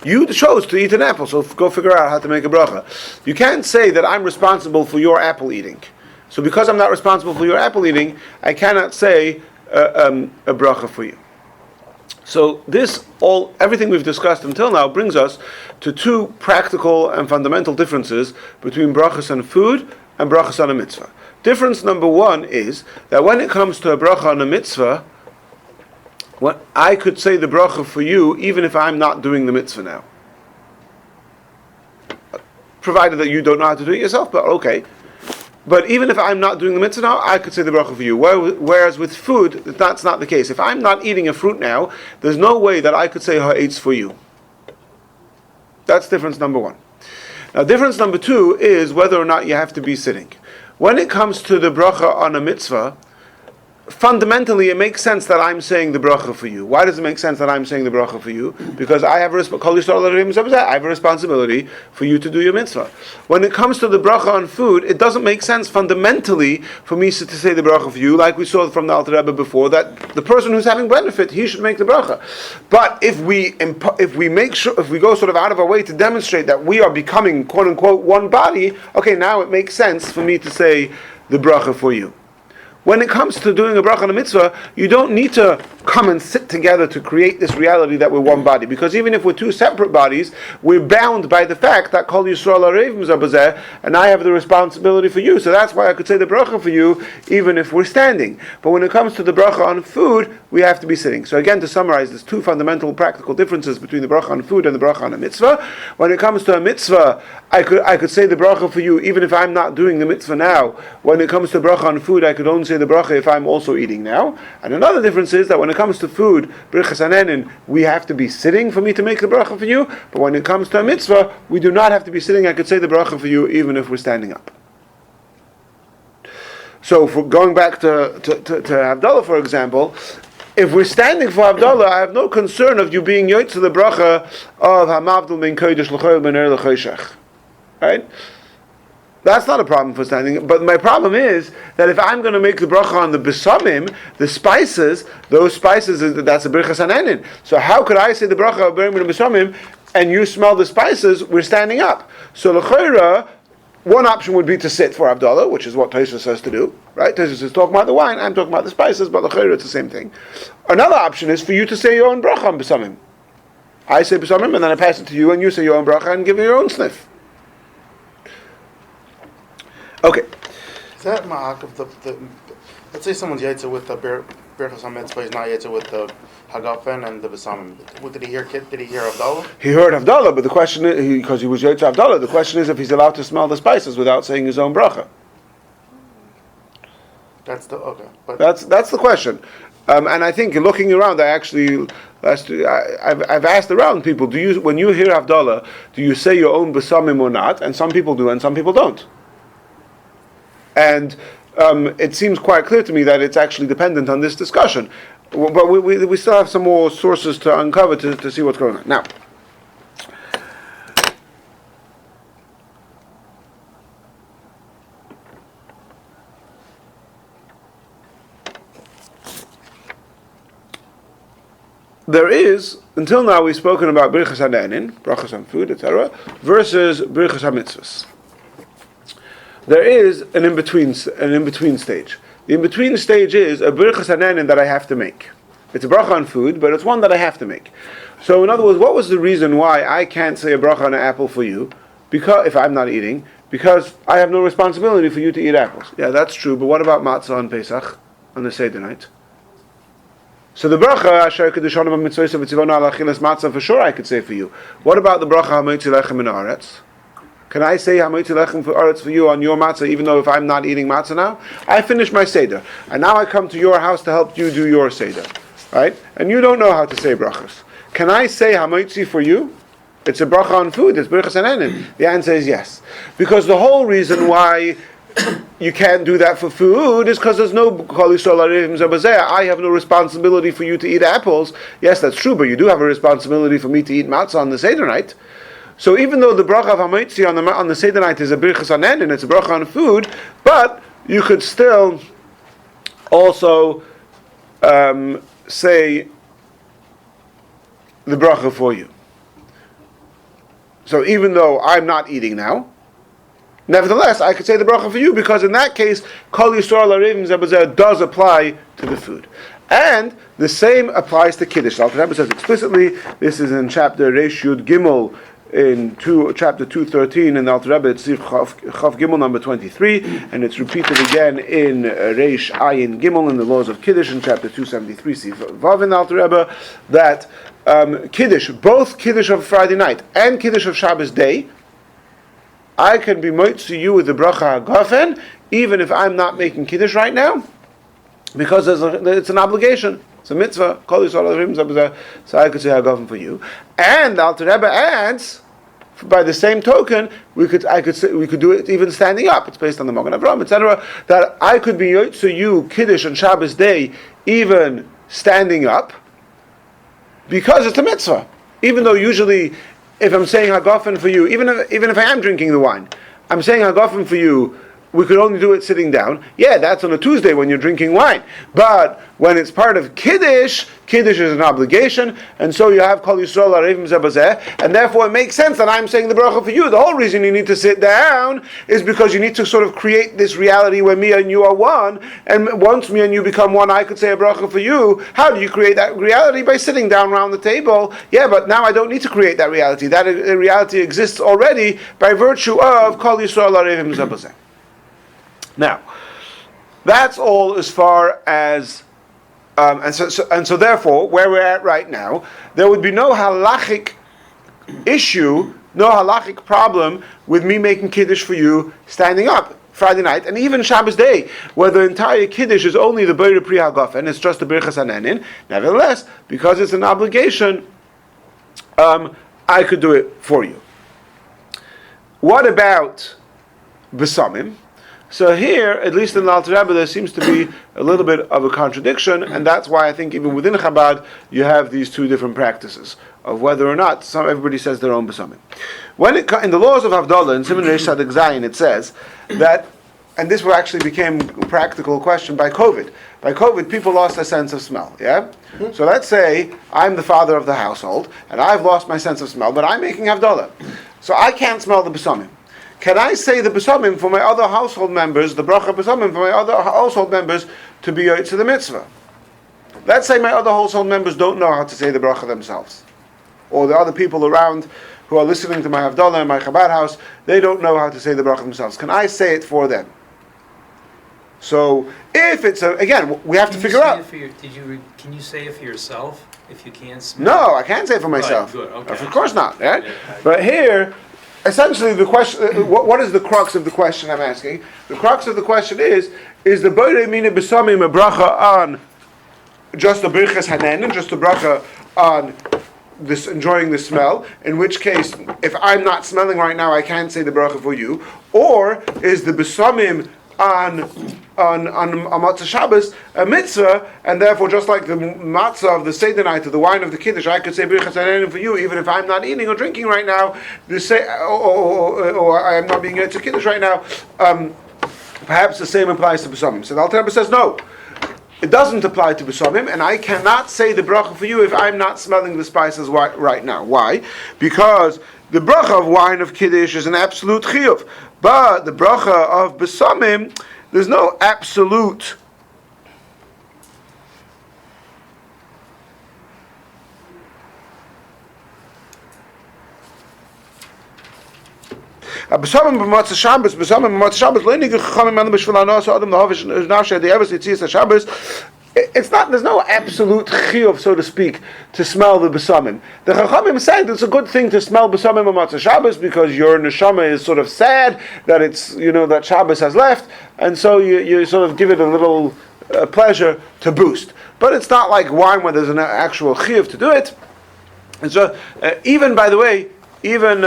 You chose to eat an apple, so go figure out how to make a bracha. You can't say that I'm responsible for your apple eating. So because I'm not responsible for your apple eating, I cannot say a bracha for you. So everything we've discussed until now brings us to two practical and fundamental differences between brachas on food and brachas on a mitzvah. Difference number one is that when it comes to a bracha on a mitzvah, I could say the bracha for you even if I'm not doing the mitzvah now. Provided that you don't know how to do it yourself, but okay. But even if I'm not doing the mitzvah now, I could say the bracha for you. Whereas with food, that's not the case. If I'm not eating a fruit now, there's no way that I could say ha'etz for you. That's difference number one. Now difference number two is whether or not you have to be sitting. When it comes to the bracha on a mitzvah, fundamentally it makes sense that I'm saying the bracha for you. Why does it make sense that I'm saying the bracha for you? Because I have a responsibility for you to do your mitzvah. When it comes to the bracha on food, it doesn't make sense fundamentally for me to say the bracha for you, like we saw from the Alter Rebbe before, that the person who's having benefit, he should make the bracha. But if we go sort of out of our way to demonstrate that we are becoming quote unquote one body, okay, now it makes sense for me to say the bracha for you. When it comes to doing a bracha on a mitzvah, you don't need to come and sit together to create this reality that we're one body. Because even if we're two separate bodies, we're bound by the fact that Kol Yisrael Arevim Zabazeh, and I have the responsibility for you. So that's why I could say the bracha for you, even if we're standing. But when it comes to the bracha on food, we have to be sitting. So again, to summarize, there's two fundamental practical differences between the bracha on food and the bracha on a mitzvah. When it comes to a mitzvah, I could say the bracha for you, even if I'm not doing the mitzvah now. When it comes to bracha on food, I could only say the bracha if I'm also eating now. And another difference is that when it comes to food, brichas hanenin, we have to be sitting for me to make the bracha for you. But when it comes to a mitzvah, we do not have to be sitting. I could say the bracha for you even if we're standing up. So for going back to havdala, for example, if we're standing for havdala, I have no concern of you being yotze the bracha of hamavdal ben kodesh l'choil ben er l'choshech. Right? That's not a problem for standing. But my problem is that if I'm going to make the bracha on the bsamim, the spices, those spices, that's a brichas hanenin. So how could I say the bracha of bsamim and you smell the spices? We're standing up. So l'choira, one option would be to sit for havdala, which is what Tosfos says to do. Right? Tosfos is talking about the wine, I'm talking about the spices, but l'choira it's the same thing. Another option is for you to say your own bracha on bsamim. I say bsamim and then I pass it to you, and you say your own bracha and give me your own sniff. Okay. Is that ma'ak of the let's say someone's yaitza with the berachos hamitzvah, he's not yaitza with the hagafen and the bsamim. Did he hear havdala? He heard havdala, but the question is, because he was yaitza havdala, the question is if he's allowed to smell the spices without saying his own bracha. That's but that's the question. And I think looking around, I've asked around people, when you hear havdala, do you say your own bsamim or not? And some people do, and some people don't. And it seems quite clear to me that it's actually dependent on this discussion. But we still have some more sources to uncover to see what's going on. Now, there is, until now we've spoken about brichas hanenin, brachas on food, etc., versus brichas hamitzvos. There is an in-between stage. The in-between stage is a birchas hanenin that I have to make. It's a bracha on food, but it's one that I have to make. So in other words, what was the reason why I can't say a bracha on an apple for you? Because if I'm not eating, because I have no responsibility for you to eat apples. Yeah, that's true, but what about matzah on Pesach, on the Seder night? So the bracha, Asher Kiddush Onam HaMitzvah V'tzivonu Al Achilas Matzah, for sure I could say for you. What about the bracha HaMotzi Lechem in Haaretz? Can I say Hamotzi Lechem for Haaretz for you on your matzah, even though if I'm not eating matzah now? I finished my Seder, and now I come to your house to help you do your Seder, right? And you don't know how to say brachas. Can I say Hamotzi for you? It's a bracha on food, it's birchas hanenin. The answer is yes. Because the whole reason why you can't do that for food is because there's no Kol Yisrael Arivim Zabazeh. I have no responsibility for you to eat apples. Yes, that's true, but you do have a responsibility for me to eat matzah on the Seder night. So even though the bracha of Hamotzi on the Seder night is a birchas hanenin, it's a bracha on food, but you could still also say the bracha for you. So even though I'm not eating now, nevertheless, I could say the bracha for you, because in that case, Kol Yisrael Arivim Zabazeh does apply to the food. And the same applies to Kiddush. Alter Rebbe says explicitly, this is in chapter Reish Yud Gimel, in chapter 213, in the Alter Rebbe, it's Chav Gimel number 23, and it's repeated again in Reish Ayin Gimel in the Laws of Kiddush, in chapter 273, Sif Vav in the Alter Rebbe, that Kiddush, both Kiddush of Friday night and Kiddush of Shabbos day, I can be moitzi you with the bracha hagafen, even if I'm not making Kiddush right now, because it's an obligation. It's a mitzvah. Kol Yisrael Arivim Zabazeh, so I could say hagafen for you. And the Alter Rebbe adds, by the same token, we could do it even standing up. It's based on the Magen Avraham, etc. That I could be moitzi you Kiddush on Shabbos day, even standing up, because it's a mitzvah. Even though usually, if I'm saying hagafen for you, even if I am drinking the wine, I'm saying hagafen for you, we could only do it sitting down. Yeah, that's on a Tuesday when you're drinking wine. But when it's part of Kiddush, Kiddush is an obligation, and so you have Kol Yisrael Arivim Zabazeh, and therefore it makes sense that I'm saying the bracha for you. The whole reason you need to sit down is because you need to sort of create this reality where me and you are one, and once me and you become one, I could say a bracha for you. How do you create that reality? By sitting down around the table. Yeah, but now I don't need to create that reality. That reality exists already by virtue of Kol Yisrael Arivim Zabazeh. Now, that's all as far as, and so therefore, where we're at right now, there would be no halachic issue, no halachic problem with me making Kiddush for you standing up Friday night, and even Shabbos day, where the entire Kiddush is only the Beirut Pri Hagafen, it's just the Birchas Hanenin. Nevertheless, because it's an obligation, I could do it for you. What about bsamim? So here, at least in the Alter Rebbe, there seems to be a little bit of a contradiction, and that's why I think even within Chabad, you have these two different practices of whether or not everybody says their own bsamim. In the laws of havdala, in Siman Reish Sadik Zayin, it says that, and this actually became a practical question by COVID. By COVID, people lost their sense of smell, yeah? So let's say I'm the father of the household, and I've lost my sense of smell, but I'm making havdala. So I can't smell the bsamim. Can I say the bsamim for my other household members, the bracha bsamim for my other household members to be to the mitzvah? Let's say my other household members don't know how to say the bracha themselves. Or the other people around who are listening to my havdala in my Chabad house, they don't know how to say the bracha themselves. Can I say it for them? So, if it's again, we have to figure out. Can you say it for yourself if you can't smell? No, I can't say it for myself. Right, good, okay. Of course not. Right? But here, essentially, the question: what is the crux of the question I'm asking? The crux of the question is the Borei Mina B'samim a bracha on just a birchas hanenin, just a bracha on this enjoying the smell? In which case, if I'm not smelling right now, I can't say the bracha for you. Or is the b'samim on Matzah Shabbos a mitzvah, and therefore just like the matzah of the Seder night or the wine of the Kiddush, I could say birchas hanenin for you even if I'm not eating or drinking right now, or I am not being able to Kiddush right now. Perhaps the same applies to b'samim. So the Alter Rebbe says no. It doesn't apply to b'samim, and I cannot say the bracha for you if I'm not smelling the spices right now. Why? Because the bracha of wine of Kiddush is an absolute chiyuv, but the bracha of b'samim, there's no absolute Bsamim b'matzah Shabbos, b'samim b'matzah Shabbos, lo yinigu chachamim elu b'shvil hanosa adam lahavish nafshe de'eves yitzias Shabbos. It's not. There's no absolute chiyuv, so to speak, to smell the bsamim. The chachamim said it's a good thing to smell bsamim b'matzah Shabbos because your neshama is sort of sad that it's that Shabbos has left, and so you sort of give it a little pleasure to boost. But it's not like wine where there's an actual chiyuv to do it. And so even by the way, even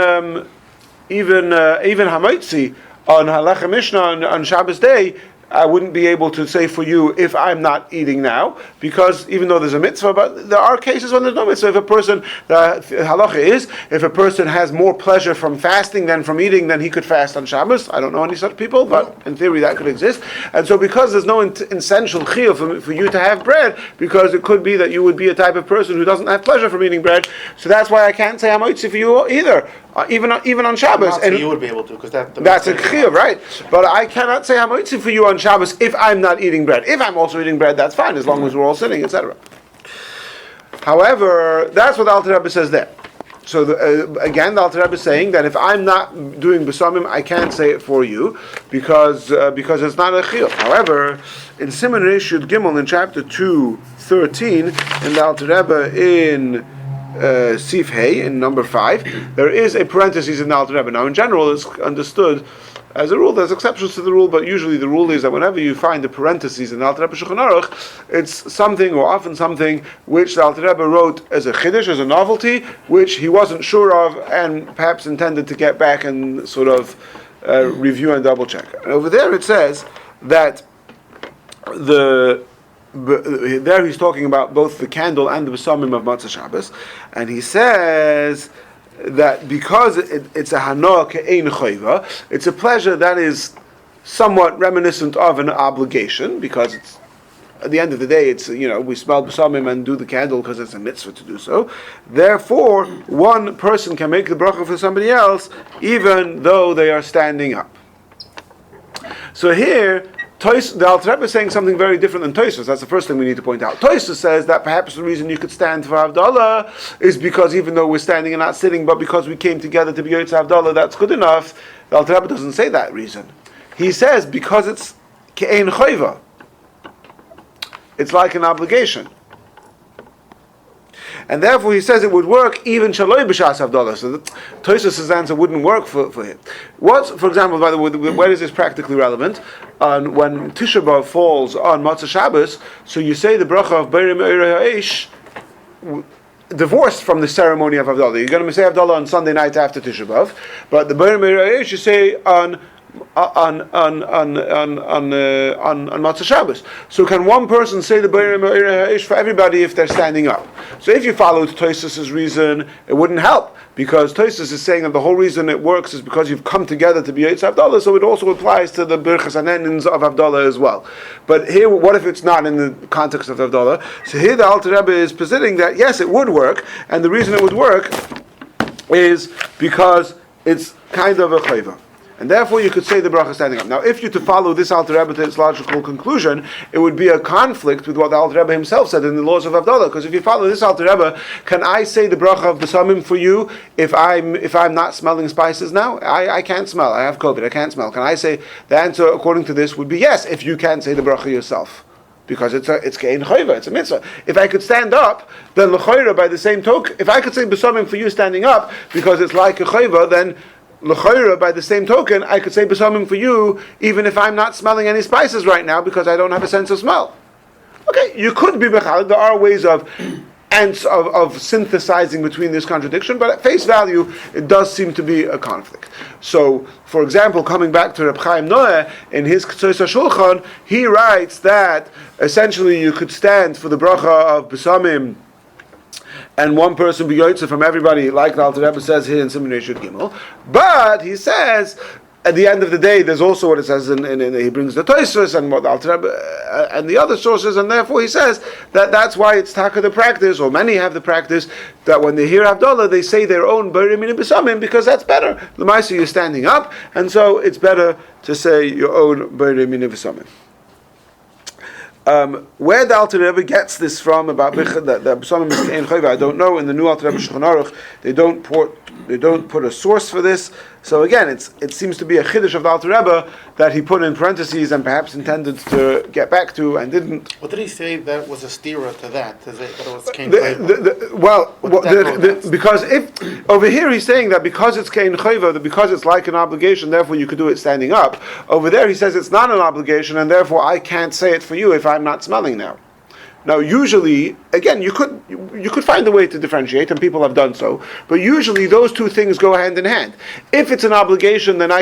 Hamaitzi on Halacha Mishnah on Shabbos day, I wouldn't be able to say for you if I'm not eating now, because even though there's a mitzvah, but there are cases when there's no mitzvah. If a person, the halacha is, if a person has more pleasure from fasting than from eating, then he could fast on Shabbos. I don't know any such people, but in theory that could exist. And so because there's no essential chiyuv for you to have bread, because it could be that you would be a type of person who doesn't have pleasure from eating bread, so that's why I can't say hamoitzi for you either. Even on Shabbos, and you would be able to, because that's a chiyuv, right? But I cannot say hamoitzi for you on Shabbos if I'm not eating bread. If I'm also eating bread, that's fine, as long as we're all sitting, etc. However, that's what the Alter Rebbe says there. So again, the Alter Rebbe is saying that if I'm not doing bsamim, I can't say it for you because it's not a chiyuv. However, in Siman Reish Yud Gimel in chapter 2:13, in the Alter Rebbe in Sif Hey, in number 5, there is a parenthesis in the Alter Rebbe. Now, in general, it's understood as a rule. There's exceptions to the rule, but usually the rule is that whenever you find the parentheses in the Alter Rebbe Shulchan Aruch, it's something, or often something, which the Alter Rebbe wrote as a Kiddush, as a novelty, which he wasn't sure of, and perhaps intended to get back and sort of review and double check. And over there it says that there he's talking about both the candle and the bsamim of Matzah Shabbos, and he says that because it's a hanoah ke'ein chayva, it's a pleasure that is somewhat reminiscent of an obligation, because it's at the end of the day, it's we smell bsamim and do the candle because it's a mitzvah to do so. Therefore, one person can make the bracha for somebody else, even though they are standing up. So here, the Alter Rebbe is saying something very different than Tosfos. That's the first thing we need to point out. Tosfos says that perhaps the reason you could stand for havdala is because even though we're standing and not sitting, but because we came together to be yotze havdala, that's good enough. The Alter Rebbe doesn't say that reason. He says because it's ke'ein choiva. It's like an obligation. And therefore he says it would work even shaloi b'shas havdala. So Tosfos' answer wouldn't work for him. For example, by the way, where is this practically relevant? When Tisha B'Av falls on Matzah Shabbos, so you say the bracha of Beirei Me'irei Ha'esh, divorced from the ceremony of havdala. You're going to say havdala on Sunday night after Tisha B'Av, but the Beirei Me'irei Ha'esh you say on Matzah Shabbos. So can one person say the Beirei Me'irei Ha'esh for everybody if they're standing up? So if you followed Tosfos' reason, it wouldn't help, because Tosfos is saying that the whole reason it works is because you've come together to be yotze havdala, so it also applies to the birchas hanenins of havdala as well. But here, what if it's not in the context of havdala? So here the Alter Rebbe is positing that yes, it would work, and the reason it would work is because it's kind of a chayva. And therefore you could say the bracha standing up. Now if you're to follow this Alter Rebbe to its logical conclusion, it would be a conflict with what the Alter Rebbe himself said in the laws of havdala. Because if you follow this Alter Rebbe, can I say the bracha of bsamim for you if I'm not smelling spices now? I can't smell. I have COVID. I can't smell. Can I say? The answer according to this would be yes, if you can say the bracha yourself. Because it's ke'ein chayva, it's a mitzvah. If I could stand up, then l'chayra by the same token, if I could say bsamim for you standing up, because it's like a chayva, then l'chayra, by the same token, I could say bsamim for you, even if I'm not smelling any spices right now, because I don't have a sense of smell. Okay, you could be bechal. There are ways of synthesizing between this contradiction, but at face value, it does seem to be a conflict. So, for example, coming back to Reb Chaim Noeh, in his Ktsois HaShulchan, he writes that essentially you could stand for the bracha of bsamim, and one person be yotze from everybody, like the Alter Rebbe says here in Siman Reish Yud Gimel. But he says, at the end of the day, there's also what it says in he brings the Tosfos and what the Alter Rebbe and the other sources, and therefore he says that's why it's taka the practice, or many have the practice, that when they hear havdala, they say their own Beirei Me'irei bsamim, because that's better. L'maisa, you're standing up, and so it's better to say your own Beirei Me'irei bsamim. Where the Alter Rebbe gets this from about that bsamim is ke'ein chayva, I don't know. In the new Alter Rebbe Shulchan Aruch, they don't put a source for this. So again, it seems to be a Kiddush of the Alter Rebbe that he put in parentheses and perhaps intended to get back to and didn't. What did he say that was a stira to that? Is it that it was Kain Because if over here he's saying that because it's Kain Chayva, that because it's like an obligation, therefore you could do it standing up. Over there he says it's not an obligation, and therefore I can't say it for you if I'm not smelling now. Now, usually, again, you could find a way to differentiate, and people have done so. But usually, those two things go hand in hand. If it's an obligation, then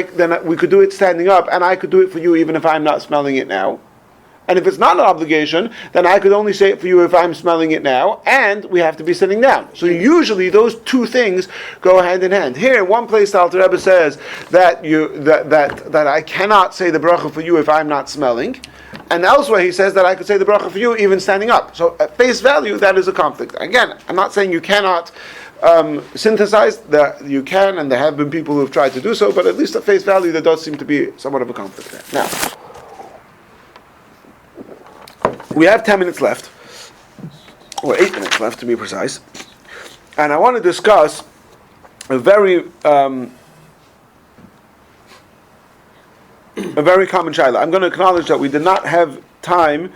we could do it standing up, and I could do it for you even if I'm not smelling it now. And if it's not an obligation, then I could only say it for you if I'm smelling it now, and we have to be sitting down. So usually, those two things go hand in hand. Here, in one place, the Alter Rebbe says that I cannot say the bracha for you if I'm not smelling. And elsewhere he says that I could say the bracha for you even standing up. So at face value, that is a conflict. Again, I'm not saying you cannot synthesize, that you can, and there have been people who have tried to do so, but at least at face value there does seem to be somewhat of a conflict there. Now, we have 10 minutes left, or 8 minutes left to be precise, and I want to discuss a very common shaila. I'm going to acknowledge that we did not have time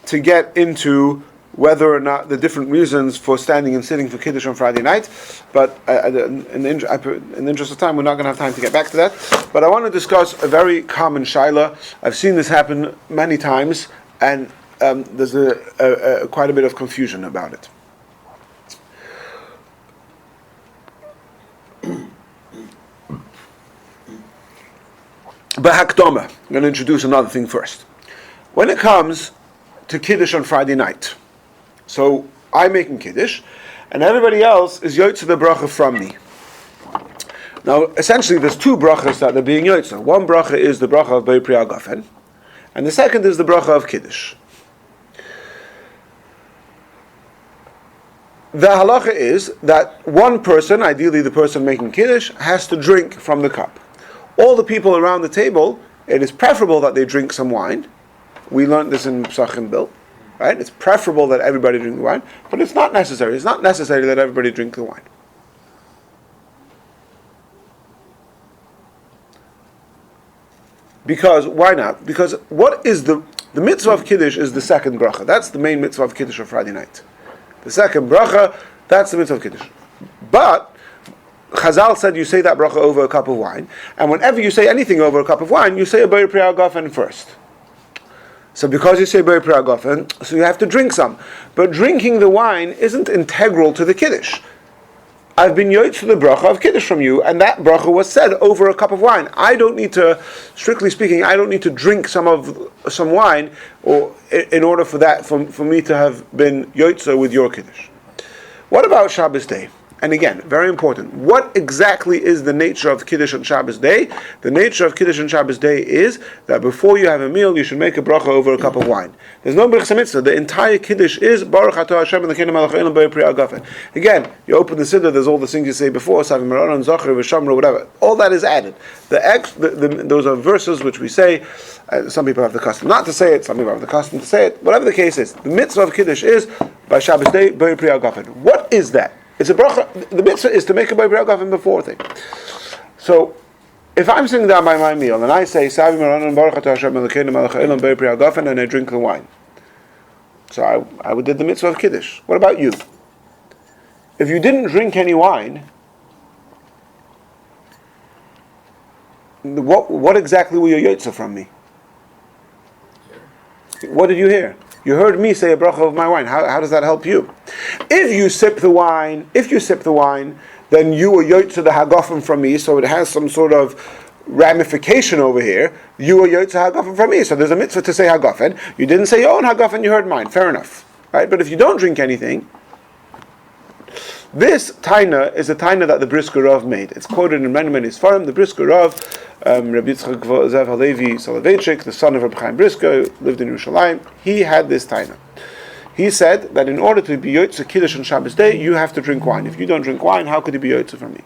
to get into whether or not the different reasons for standing and sitting for Kiddush on Friday night, but in the interest of time, we're not going to have time to get back to that. But I want to discuss a very common shaila. I've seen this happen many times, and there's quite a bit of confusion about it. But hakdama, I'm going to introduce another thing first. When it comes to Kiddush on Friday night, so I'm making Kiddush, and everybody else is yotze the bracha from me. Now, essentially, there's two brachas that are being yotze. One bracha is the bracha of Be'er Pri Hagafen, and the second is the bracha of Kiddush. The halacha is that one person, ideally the person making Kiddush, has to drink from the cup. All the people around the table, it is preferable that they drink some wine. We learned this in Psachim Bil, right? It's preferable that everybody drink the wine, but it's not necessary. It's not necessary that everybody drink the wine. Because, why not? Because what is the mitzvah of Kiddush is the second bracha. That's the main mitzvah of Kiddush on Friday night. The second bracha, that's the mitzvah of Kiddush. But Chazal said you say that bracha over a cup of wine, and whenever you say anything over a cup of wine, you say a Be'er Pri Hagafen first. So because you say Be'er Pri Hagafen, so you have to drink some. But drinking the wine isn't integral to the Kiddush. I've been yotze to the bracha of Kiddush from you, and that bracha was said over a cup of wine. I don't need to, strictly speaking, I don't need to drink some wine or in order for that, for me to have been yotze with your Kiddush. What about Shabbos day? And again, very important, what exactly is the nature of Kiddush on Shabbos day? The nature of Kiddush on Shabbos day is that before you have a meal, you should make a bracha over a cup of wine. There's no bracha mitzvah. The entire Kiddush is Baruch Atah Hashem Elokeinu melech haolam Be'er Pri Hagafen. Again, you open the siddur, there's all the things you say before, Savim Maranon, Zachar, V'Shamra, whatever. All that is added. Those are verses which we say. Some people have the custom not to say it, some people have the custom to say it. Whatever the case is, the mitzvah of Kiddush is, by Shabbos day, Be'er Pri Hagafen. What is that? It's a bracha. The mitzvah is to make a Be'er Pri Hagafen before thing. So, if I'm sitting down by my meal and I say Savim Maranon Baruch Atah Hashem Elokeinu melech haolam Be'er Pri Hagafen, and I drink the wine, so I would do the mitzvah of Kiddush. What about you? If you didn't drink any wine, what exactly were you yotze from me? What did you hear? You heard me say a bracha of my wine. How does that help you? If you sip the wine, then you were yotze the hagafen from me, so it has some sort of ramification over here. You were yotze hagafen from me, so there's a mitzvah to say hagafen. You didn't say your own hagafen, you heard mine. Fair enough, right? But if you don't drink anything, this taina is a taina that the Brisker Rav made. It's quoted in many Sfarim. The Brisker Rav, Rabbi Yitzchak Zev Halevi Soloveitchik, the son of Rabbi Chaim Brisker, lived in Yerushalayim. He had this taina. He said that in order to be yotze Kiddush on Shabbos day, you have to drink wine. If you don't drink wine, how could you be yotze from me?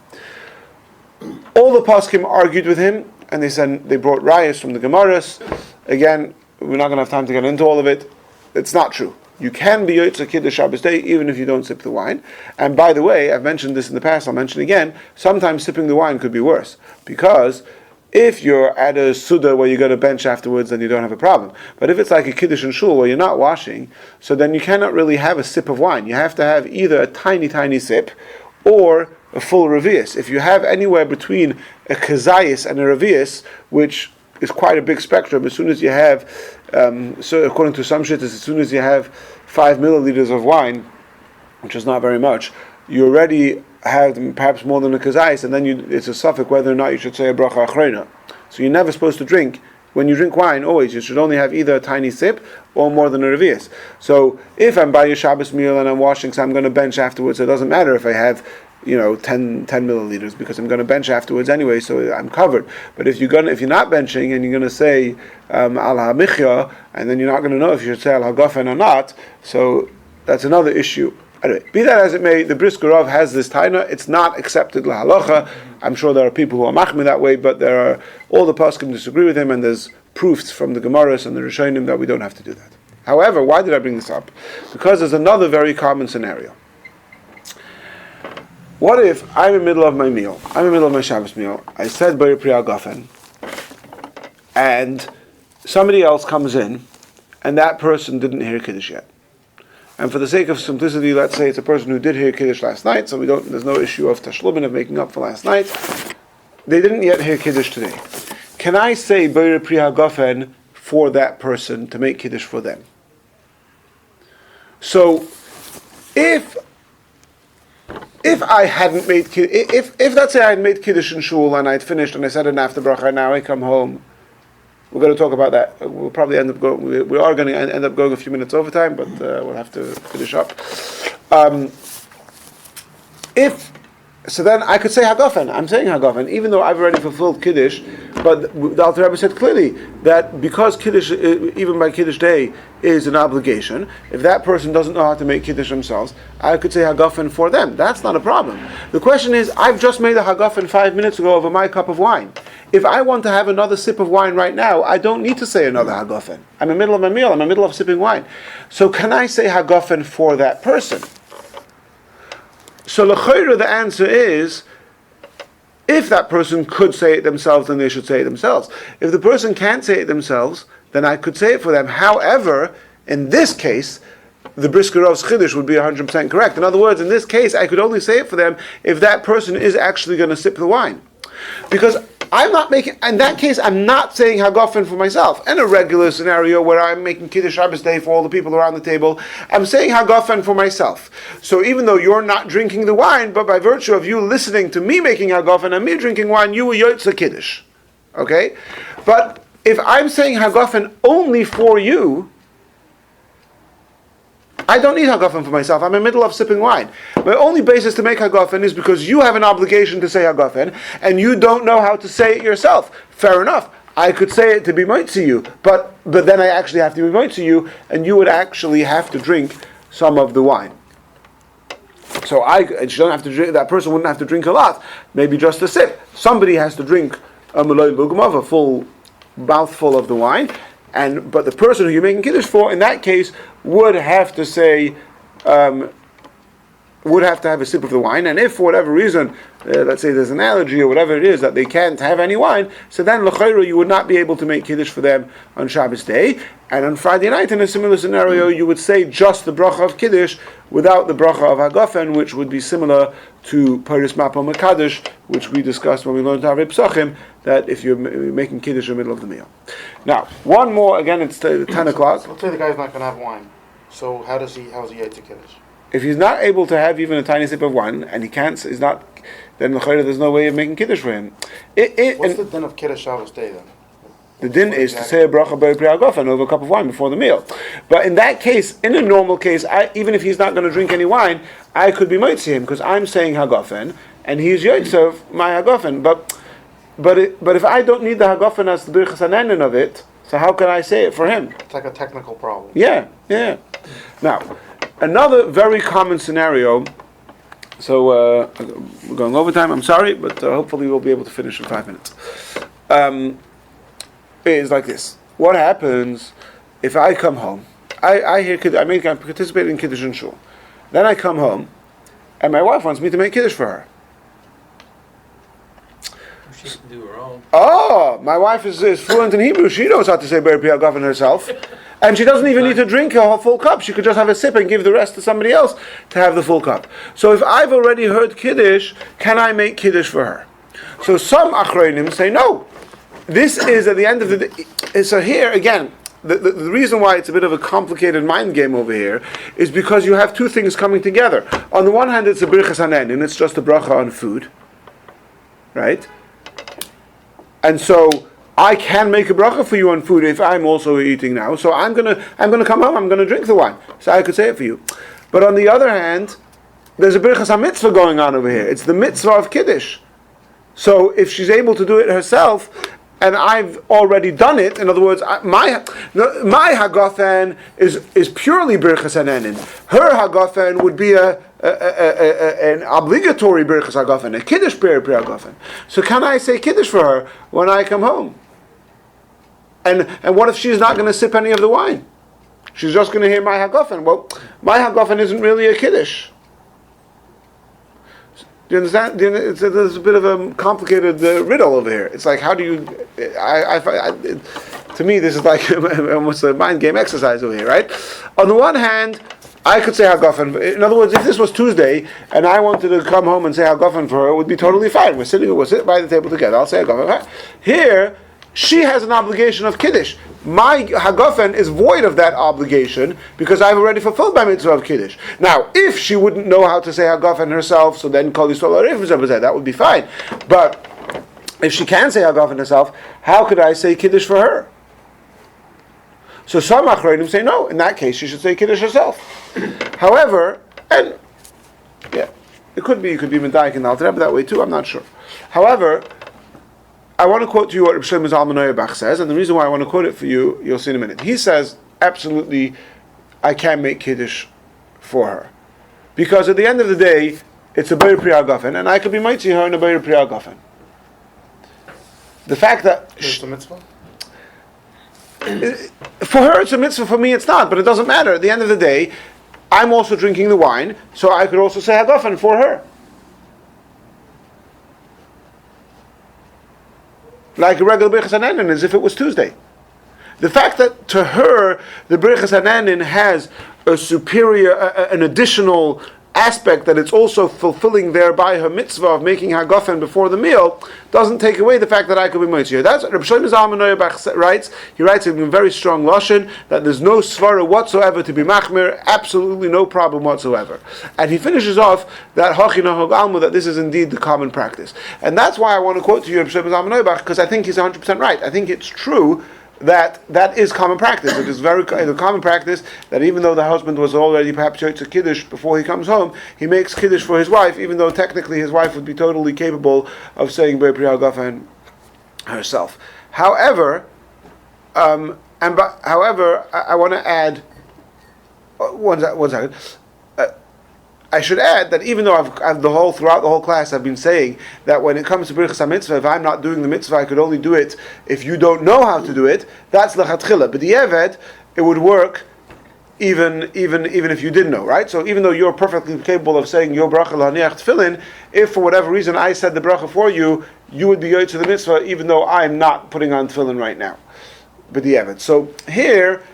All the poskim argued with him, and they brought rayas from the Gemaras. Again, we're not going to have time to get into all of it. It's not true. You can be Yotze Kiddush Shabbos day even if you don't sip the wine. And by the way, I've mentioned this in the past, I'll mention again, sometimes sipping the wine could be worse. Because if you're at a Suda where you go to bench afterwards, then you don't have a problem. But if it's like a Kiddush and shul where you're not washing, so then you cannot really have a sip of wine. You have to have either a tiny, tiny sip or a full revius. If you have anywhere between a kazayis and a revius, which is quite a big spectrum, as soon as you have, so according to some shittas, as soon as you have 5 milliliters of wine, which is not very much, you already have perhaps more than a kazayis, and then it's a suffix whether or not you should say a bracha achrona. So you're never supposed to drink. When you drink wine, always, you should only have either a tiny sip or more than a revius. So if I'm by your Shabbos meal and I'm washing, so I'm going to bench afterwards, it doesn't matter if I have 10 milliliters, because I'm going to bench afterwards anyway, so I'm covered. But if you're not benching and you're going to say al hamichya, and then you're not going to know if you should say al hagafen or not, so that's another issue. Anyway, be that as it may, the Brisker Rav has this taina. It's not accepted la halacha. I'm sure there are people who are machmir that way, but there are all the poskim disagree with him, and there's proofs from the Gemaras and the Rishonim that we don't have to do that. However, why did I bring this up? Because there's another very common scenario. What if I'm in the middle of my meal? I'm in the middle of my Shabbos meal. I said B'rei Priya Gafen, and somebody else comes in, and that person didn't hear Kiddush yet. And for the sake of simplicity, let's say it's a person who did hear Kiddush last night, so there's no issue of tashlumin, of making up for last night. They didn't yet hear Kiddush today. Can I say B'rei Priya Gafen for that person to make Kiddush for them? So, if I hadn't made if let's say I had made Kiddush in shul and I'd finished and I said an after bracha, now I come home. We're going to talk about that. We'll probably end up going. We are going to end up going a few minutes overtime, but we'll have to finish up. So then I could say Hagafen. I'm saying Hagafen, even though I've already fulfilled Kiddush. But the Alter Rebbe said clearly that because Kiddush, even by Kiddush day, is an obligation, if that person doesn't know how to make Kiddush themselves, I could say Hagafen for them. That's not a problem. The question is, I've just made a Hagafen 5 minutes ago over my cup of wine. If I want to have another sip of wine right now, I don't need to say another Hagafen. I'm in the middle of my meal. I'm in the middle of sipping wine. So can I say Hagafen for that person? So l'chayra, the answer is, if that person could say it themselves, then they should say it themselves. If the person can't say it themselves, then I could say it for them. However, in this case, the Brisker Rav's Chiddush would be 100% correct. In other words, in this case, I could only say it for them if that person is actually going to sip the wine. Because I'm not making, in that case, I'm not saying Hagafen for myself. In a regular scenario where I'm making Kiddush Shabbos day for all the people around the table, I'm saying Hagafen for myself. So even though you're not drinking the wine, but by virtue of you listening to me making Hagafen and me drinking wine, you were Yotze Kiddush. Okay? But if I'm saying Hagafen only for you, I don't need Hagafen for myself. I'm in the middle of sipping wine. My only basis to make Hagafen is because you have an obligation to say Hagafen, and you don't know how to say it yourself. Fair enough. I could say it to be moitzi you, but then I actually have to be moitzi you, and you would actually have to drink some of the wine. So you don't have to drink. That person wouldn't have to drink a lot, maybe just a sip. Somebody has to drink a full mouthful of the wine. But the person who you're making Kiddush for, in that case, would have to say, would have to have a sip of the wine. And if for whatever reason, let's say there's an allergy or whatever it is that they can't have any wine, so then l'chayra you would not be able to make Kiddush for them on Shabbos day. And on Friday night, in a similar scenario, you would say just the bracha of Kiddush without the bracha of Hagafen, which would be similar to Paris Mapam Mekadosh, which we discussed when we learned Harei Psachim, that if you're making Kiddush in the middle of the meal. Now, one more, again, it's 10 o'clock. Let's say the guy's not going to have wine. So how is he Yotze Kiddush? If he's not able to have even a tiny sip of wine, and he can't, he's not, then there's no way of making Kiddush for him. What's the din of Kiddush Shabbos day then? The din is to say a bracha B'rei Priya Gafen over a cup of wine before the meal. But in that case, in a normal case, even if he's not going to drink any wine, I could be moitzi him because I'm saying Hagafen and he's Yotze my Hagafen. But if I don't need the Hagafen as the Birchas Hanenin of it, so how can I say it for him? It's like a technical problem. Yeah. Now, another very common scenario. So we're going overtime. I'm sorry, but hopefully we'll be able to finish in 5 minutes. Is like this. What happens if I come home I participate in Kiddush in shul. Then I come home, and my wife wants me to make Kiddush for her. She can do her own. Oh, my wife is fluent in Hebrew. She knows how to say Ber Piyah Gafen herself. And she doesn't even need to drink a whole full cup. She could just have a sip and give the rest to somebody else to have the full cup. So if I've already heard Kiddush, can I make Kiddush for her? So some Achronim say no. This is at the end of the day. So here, again, the reason why it's a bit of a complicated mind game over here is because you have two things coming together. On the one hand, it's a Birchas Hanen, and it's just a bracha on food. Right? And so I can make a bracha for you on food if I'm also eating now. So I'm gonna come home. I'm gonna drink the wine. So I could say it for you. But on the other hand, there's a birchas HaMitzvah going on over here. It's the mitzvah of Kiddush. So if she's able to do it herself, and I've already done it, in other words, my hagafen is purely birchas hanenin. Her hagafen would be an obligatory birchas hagafen, a Kiddush prayer hagafen. So can I say Kiddush for her when I come home? And what if she's not going to sip any of the wine? She's just going to hear my hagafen. Well, my hagafen isn't really a Kiddush. Do you understand? There's a bit of a complicated riddle over here. It's like, how do you... to me, this is like almost a mind game exercise over here, right? On the one hand, I could say hagafen. In other words, if this was Tuesday, and I wanted to come home and say hagafen for her, it would be totally fine. We're sitting by the table together. I'll say hagafen. Here, she has an obligation of Kiddush. My hagafen is void of that obligation because I've already fulfilled my mitzvah of Kiddush. Now, if she wouldn't know how to say hagafen herself, so then Kol Yisrael Arif, that would be fine. But if she can say hagafen herself, how could I say Kiddush for her? So some Achronim say no. In that case, she should say Kiddush herself. However, and yeah, it could be Medayik and Alter Rebbe that way too. I'm not sure. However, I want to quote to you what Rabbi Shlomo Zalman Auerbach says, and the reason why I want to quote it for you, you'll see in a minute. He says, absolutely, I can make Kiddush for her. Because at the end of the day, it's a Beir Priya Gafen, and I could be mighty her in a Beir Priya Gafen. The fact that... Is the mitzvah? For her it's a mitzvah, for me it's not, but it doesn't matter. At the end of the day, I'm also drinking the wine, so I could also say Hagafen for her. Like a regular Birchas Hanenin, as if it was Tuesday. The fact that to her, the Birchas Hanenin has a superior, an additional aspect that it's also fulfilling thereby her mitzvah of making hagafen before the meal, doesn't take away the fact that I could be moitzir. That's what Rabbi Shlomo Zalman Auerbach writes. He writes in very strong lashon that there's no svara whatsoever to be machmir, absolutely no problem whatsoever. And he finishes off that hachina hogalmu, that this is indeed the common practice. And that's why I want to quote to you Rabbi Shlomo Zalman Auerbach, because I think he's 100% right. I think it's true that is common practice. It is very common practice that even though the husband was already perhaps yotze Kiddush before he comes home, he makes Kiddush for his wife, even though technically his wife would be totally capable of saying Ber Priya Gafen herself. However, I want to add one second. I should add that even though I've throughout the whole class I've been saying that when it comes to Birchas HaMitzvah, if I'm not doing the mitzvah, I could only do it if you don't know how to do it. That's l'chatchila. But the Eved, it would work even if you didn't know, right? So even though you're perfectly capable of saying your bracha l'haniach tefillin, if for whatever reason I said the bracha for you, you would be yotze to the mitzvah, even though I'm not putting on tefillin right now. But the Eved. So here,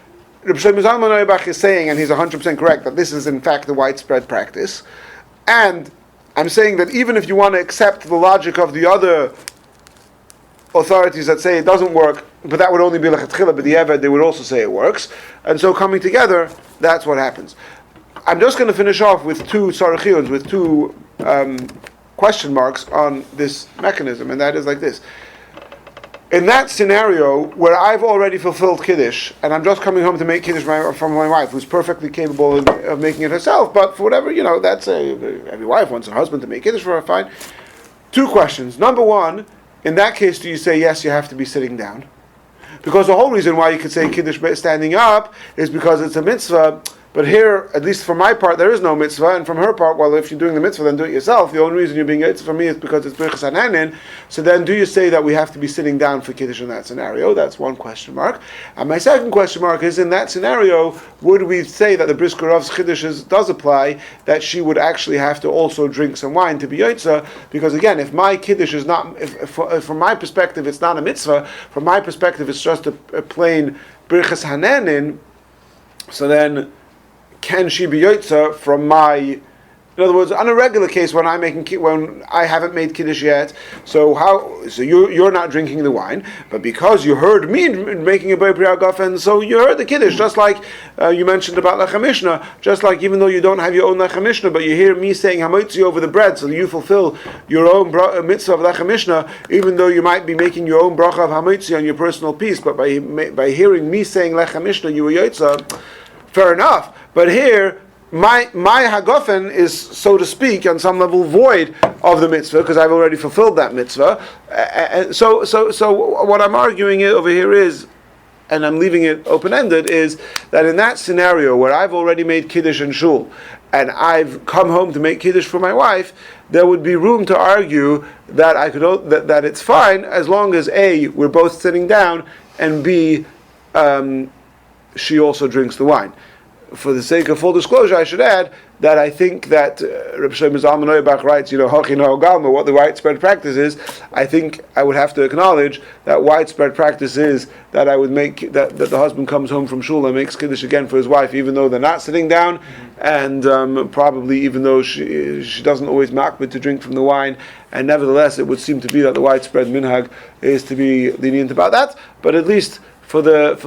Rabbi Shlomo Zalman Auerbach is saying, and he's 100% correct, that this is in fact the widespread practice. And I'm saying that even if you want to accept the logic of the other authorities that say it doesn't work, but that would only be l'chatchila, but the Eved, they would also say it works. And so coming together, that's what happens. I'm just going to finish off with two sarachiyons, with two question marks on this mechanism, and that is like this. In that scenario where I've already fulfilled Kiddush, and I'm just coming home to make Kiddush from my wife, who's perfectly capable of making it herself, but for whatever, that's every wife wants her husband to make Kiddush for her, fine. Two questions. Number one, in that case, do you say, yes, you have to be sitting down? Because the whole reason why you could say Kiddush standing up is because it's a mitzvah But here, at least for my part, there is no mitzvah, and from her part, well, if you're doing the mitzvah, then do it yourself. The only reason you're being yotze for me is because it's brichas hananin. So then, do you say that we have to be sitting down for Kiddush in that scenario? That's one question mark. And my second question mark is, in that scenario, would we say that the Bris Karov's Kiddush does apply, that she would actually have to also drink some wine to be yotze? Because again, if my Kiddush is not, if from my perspective, it's not a mitzvah, from my perspective, it's just a plain brichas hananin, so then, can she be yotze from my? In other words, on a regular case, when when I haven't made Kiddush yet, so you're not drinking the wine, but because you heard me making a B'rei Agafen, so you heard the Kiddush, just like you mentioned about Lechem Mishnah, just like even though you don't have your own Lechem Mishnah, but you hear me saying Hamotzi over the bread, so you fulfill your own mitzvah of Lechem Mishnah, even though you might be making your own bracha of Hamotzi on your personal piece, but by hearing me saying Lechem Mishnah, you were yotze. Fair enough, but here my hagofen is, so to speak, on some level void of the mitzvah because I've already fulfilled that mitzvah. So what I'm arguing over here is, and I'm leaving it open-ended, is that in that scenario where I've already made Kiddush in shul and I've come home to make Kiddush for my wife, there would be room to argue that that it's fine as long as A, we're both sitting down, and B, she also drinks the wine. For the sake of full disclosure, I should add that I think that Rabbi Shlomo Zalman Auerbach writes, Hochi no Galma, what the widespread practice is. I think I would have to acknowledge that widespread practice is that I would make that the husband comes home from shul and makes Kiddush again for his wife, even though they're not sitting down, and probably even though she doesn't always makbid to drink from the wine, and nevertheless it would seem to be that the widespread minhag is to be lenient about that. But at least for the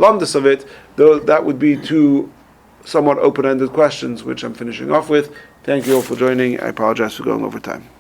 lumdus of it, though, that would be two somewhat open-ended questions, which I'm finishing off with. Thank you all for joining. I apologize for going over time.